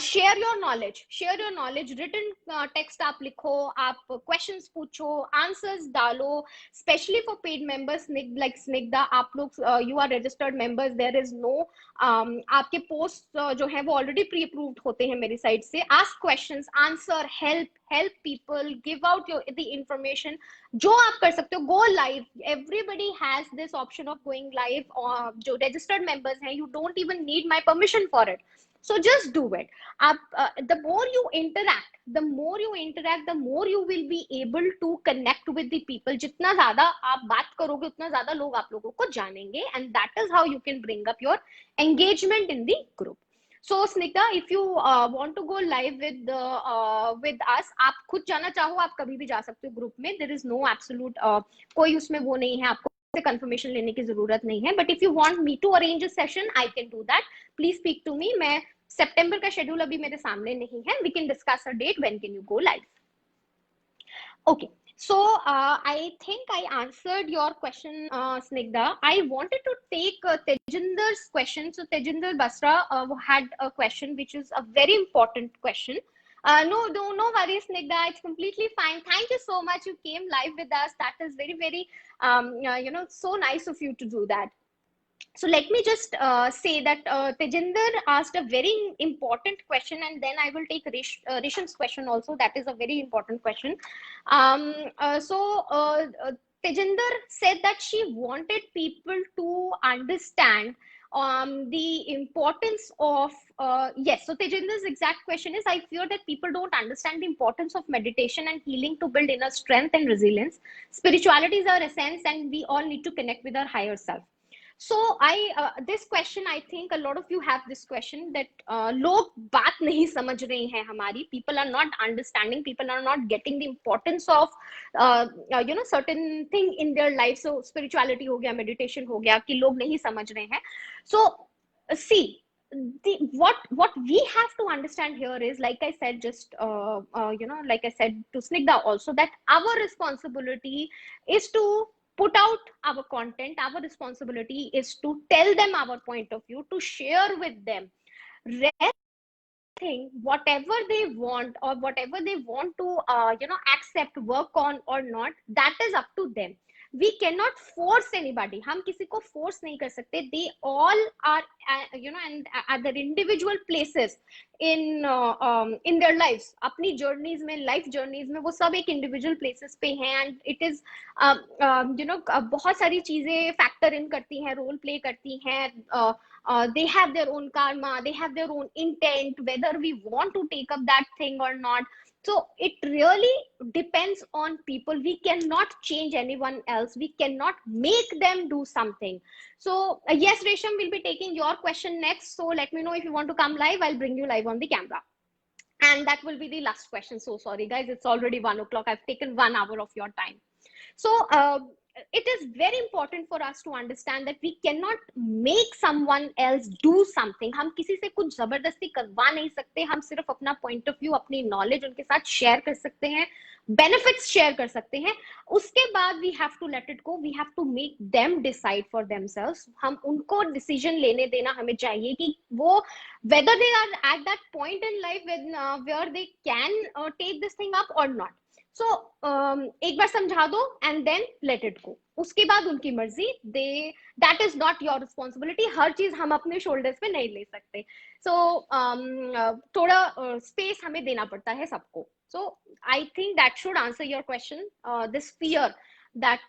Share your knowledge, written text आप लिखो, आप questions पूछो, answers डालो, especially for paid members like Snigdha, आप लोग you are registered members, there is no आपके posts जो है वो already pre-approved होते हैं मेरी side से. Ask questions, answer, help people, give out the information, जो आप कर सकते हो. Go live, everybody has this option of going live. जो registered members हैं, you don't even need my permission for it. So just do it. The more you interact, the more you will be able to connect with the people. जितना ज़्यादा आप बात करोगे, उतना ज़्यादा लोग आप लोगों को जानेंगे, and that is how you can bring up your engagement in the group. So Snigdha, if you want to go live with us, आप खुद जाना चाहो, आप कभी भी जा सकते हो ग्रुप में. There is no absolute कोई उसमें वो नहीं है, आपको confirmation लेने की जरूरत नहीं है. But if you want me to arrange a session, I can do that. Please speak to me. मैं सितंबर का शेड्यूल अभी मेरे सामने नहीं है. We can discuss a date when can you go live. Okay, so I think I answered your question, Snigdha. I wanted to take Tejinder's question. So Tejinder Basra had a question which is a very important question. No worries, Snigdha, it's completely fine. Thank you so much, you came live with us. That is very, very so nice of you to do that. So let me just say that Tejinder asked a very important question, and then I will take Rishan's question also. That is a very important question. Tejinder said that she wanted people to understand the importance of yes. So Tejinder's exact question is, I fear that people don't understand the importance of meditation and healing to build inner strength and resilience. Spirituality is our essence, and we all need to connect with our higher self. So this question, I think a lot of you have this question that लोग बात नहीं समझ रहे हैं हमारी. People are not understanding. People are not getting the importance of certain thing in their life. So spirituality हो गया, meditation हो गया, कि लोग नहीं समझ रहे हैं. So see, what we have to understand here is, like I said, just like I said to Snigdha also, that our responsibility is to put out our content. Our responsibility is to tell them our point of view, to share with them. Rest thing, whatever they want or whatever they want to accept, work on or not, that is up to them. We cannot force anybody. हम किसी को force नहीं कर सकते. They all are and at their individual places in their lives. अपनी journeys में, life journeys में, वो सब एक individual places पे हैं, and it is बहुत सारी चीजें factor in करती हैं, role play करती हैं. They have their own karma, they have their own intent, whether we want to take up that thing or not. So it really depends on people. We cannot change anyone else. We cannot make them do something. So yes, Resham, will be taking your question next. So let me know if you want to come live. I'll bring you live on the camera. And that will be the last question. So sorry, guys, it's already 1 o'clock. I've taken 1 hour of your time. So it is very important for us to understand that we cannot make someone else do something. हम किसी से कुछ जबरदस्ती करवा नहीं सकते, हम सिर्फ अपना point of view, अपनी knowledge उनके साथ share कर सकते हैं, benefits share कर सकते हैं. उसके बाद we have to let it go, we have to make them decide for themselves. हम उनको decision लेने देना हमें चाहिए कि वो whether they are at that point in life when where they can take this thing up or not. So एक बार समझा दो and then let it go. उसके बाद उनकी मर्जी, that is not your responsibility. हर चीज हम अपने shoulders पे नहीं ले सकते. So थोड़ा space हमें देना पड़ता है सबको. So I think that should answer your question. This fear that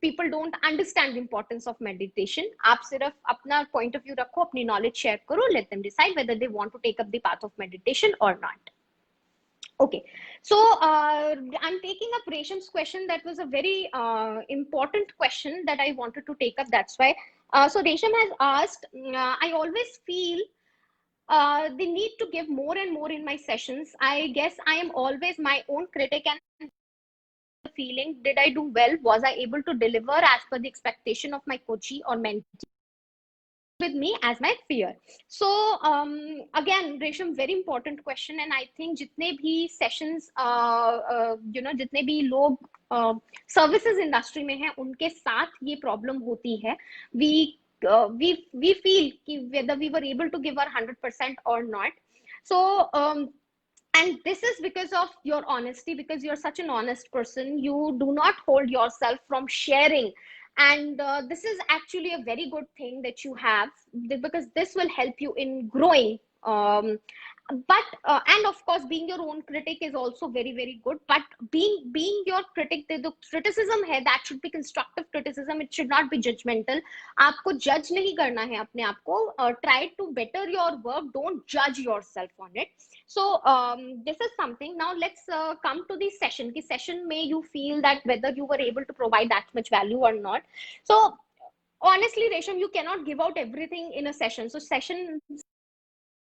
people don't understand the importance of meditation. आप सिर्फ अपना point of view रखो, अपनी knowledge share करो, let them decide whether they want to take up the path of meditation or not. Okay, so I'm taking up Resham's question. That was a very important question that I wanted to take up. That's why. So Resham has asked, I always feel the need to give more and more in my sessions. I guess I am always my own critic and feeling, did I do well? Was I able to deliver as per the expectation of my coachee or mentee? With me as my fear. So again, Resham, very important question, and I think जितने भी sessions जितने भी लोग services industry में हैं उनके साथ ये problem होती है. We feel कि whether we were able to give our 100% or not. So and this is because of your honesty, because you're such an honest person. You do not hold yourself from sharing. And this is actually a very good thing that you have, because this will help you in growing. But and of course, being your own critic is also very, very good. But being your critic, the criticism है, that should be constructive criticism. It should not be judgmental. आपको judge नहीं करना है अपने आप को. Try to better your work. Don't judge yourself on it. So this is something. Now let's come to the session. The session may you feel that whether you were able to provide that much value or not. So honestly, Resham, you cannot give out everything in a session. So session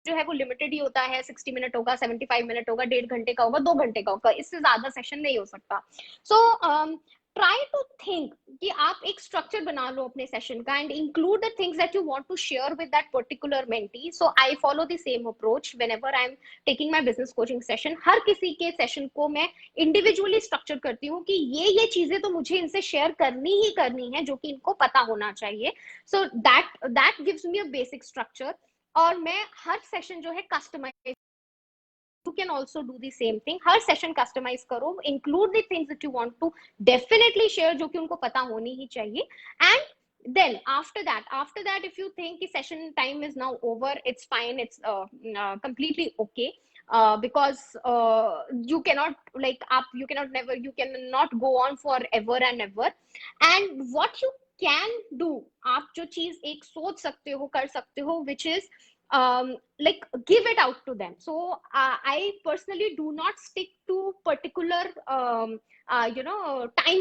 जो है वो limited ही होता है. 60 minute होगा, 75 minute होगा, 1.5 घंटे का होगा, 2 घंटे का होगा, इससे ज्यादा सेशन नहीं हो सकता. सो try to think कि आप एक structure बना लो अपने session का and include the things that you want to share with that particular mentee. So I follow the same approach whenever I'm taking my business coaching session. हर किसी के session को मैं individually structure करती हूँ कि ये चीजें तो मुझे इनसे share करनी ही करनी है जो कि इनको पता होना चाहिए. So that gives me a basic structure. और मैं हर session जो है customize. You can also do the same thing. Her session customize करो, include the things that you want to definitely share जो कि उनको पता होनी ही चाहिए. And then after that if you think the session time is now over, it's fine, it's completely okay. Because you cannot you cannot go on forever and ever. And what you can do, आप जो चीज एक सोच सकते हो, कर सकते हो, which is like give it out to them. So I personally do not stick to particular time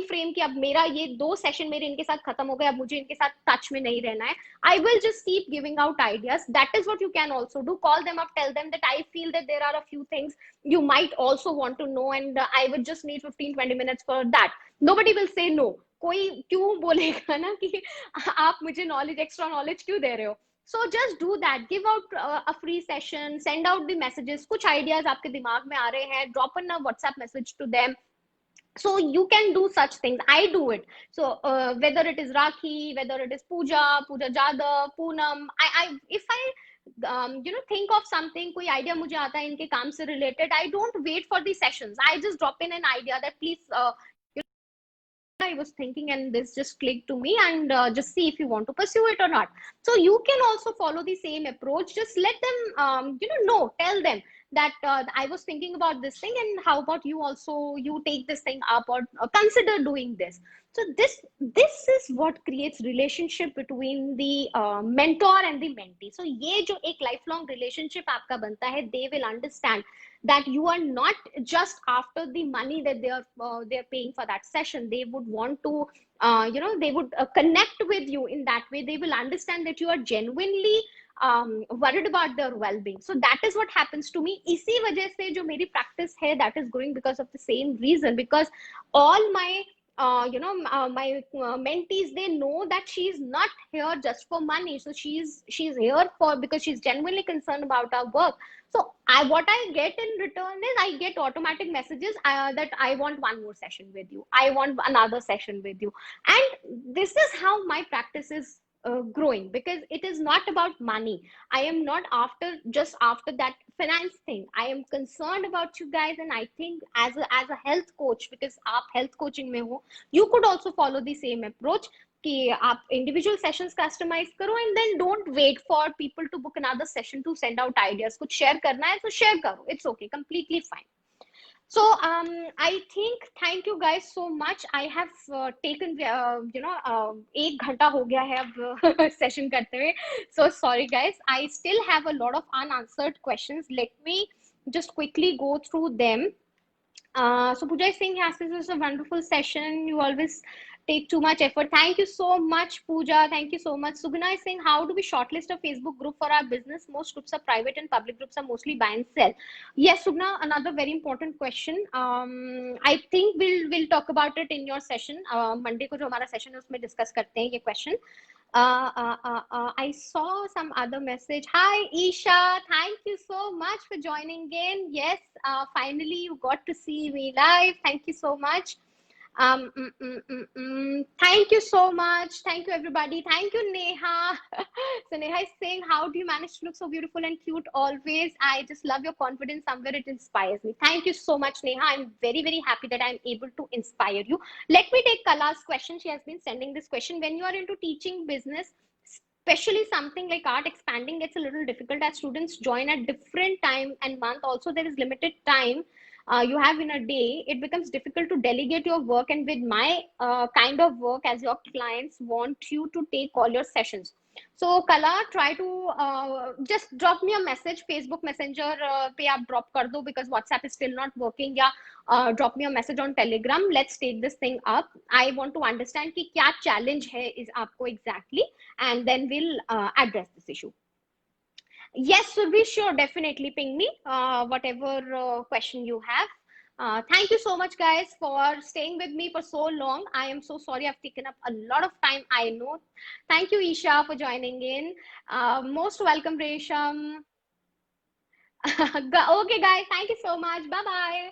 frame कि अब मेरा ये 2 session मेरे इनके साथ खत्म हो गए, अब मुझे इनके साथ touch में नहीं रहना है. I will just keep giving out ideas. That is what you can also do. Call them up, tell them that I feel that there are a few things you might also want to know, and I would just need 15-20 minutes for that. Nobody will say no. कोई क्यों बोलेगा ना कि आप मुझे extra knowledge क्यों दे रहे हो. So just do that. Give out a free session, send out the messages. कुछ ideas आपके दिमाग में आ रहे हैं, drop in a WhatsApp message to them. So you can do such things. I do it. So whether it is Rakhi, whether it is Pooja Jadhav, Poonam, if I think of something, कोई idea मुझे आता है इनके काम से related, I don't wait for the sessions. I just drop in an idea that please I was thinking and this just clicked to me, and just see if you want to pursue it or not. So you can also follow the same approach. Just let them tell them that I was thinking about this thing, and how about you take this thing up or consider doing this. So this is what creates relationship between the mentor and the mentee. So ये जो एक lifelong relationship आपका बनता है, they will understand that you are not just after the money that they're paying for that session. They would want to they would connect with you in that way. They will understand that you are genuinely worried about their well-being. So that is what happens to me. इसी वजह से जो मेरी practice है, that is growing because of the same reason, because all my my mentees, they know that she's not here just for money. So she's here for, because she's genuinely concerned about our work. So what I get in return is I get automatic messages that I want one more session with you, I want another session with you. And this is how my practice is growing, because it is not about money. I am not just after that finance thing. I am concerned about you guys, and I think as a health coach, because आप health coaching में हो, you could also follow the same approach कि आप individual sessions customize करो, and then don't wait for people to book another session to send out ideas. कुछ share करना है तो share करो, it's okay, completely fine. So I think, thank you guys so much. I have taken एक घंटा हो गया है अब session करते हुए. So sorry guys, I still have a lot of unanswered questions. Let me just quickly go through them. So Pooja is saying, yes, this is a wonderful session. You always take too much effort. Thank you so much, Pooja. Thank you so much. Suguna is saying, how do we shortlist a Facebook group for our business? Most groups are private and public groups are mostly buy and sell. Yes, Suguna, another very important question. I think we'll talk about it in your session. Monday को जो हमारा session है उसमें discuss करते हैं ये question. I saw some other message. Hi, Isha. Thank you so much for joining in. Yes, finally you got to see me live. Thank you so much. Thank you so much. Thank you, everybody. Thank you, Neha. So Neha is saying, how do you manage to look so beautiful and cute always? I just love your confidence. Somewhere it inspires me. Thank you so much, Neha. I'm very, very happy that I'm able to inspire you. Let me take Kala's question. She has been sending this question. When you are into teaching business, especially something like art, expanding gets a little difficult as students join at different time and month. Also, there is limited time you have in a day. It becomes difficult to delegate your work, and with my kind of work, as your clients want you to take all your sessions. So Kala, try to just drop me a message, Facebook Messenger पे आप drop कर दो, because WhatsApp is still not working. या drop me a message on Telegram. Let's take this thing up. I want to understand कि क्या challenge है is आपको exactly, and then we'll address this issue. Yes, Survi, sure, definitely ping me whatever question you have. Thank you so much, guys, for staying with me for so long. I am so sorry I've taken up a lot of time, I know. Thank you, Isha, for joining in. Most welcome, Resham. Okay, guys, thank you so much. Bye-bye.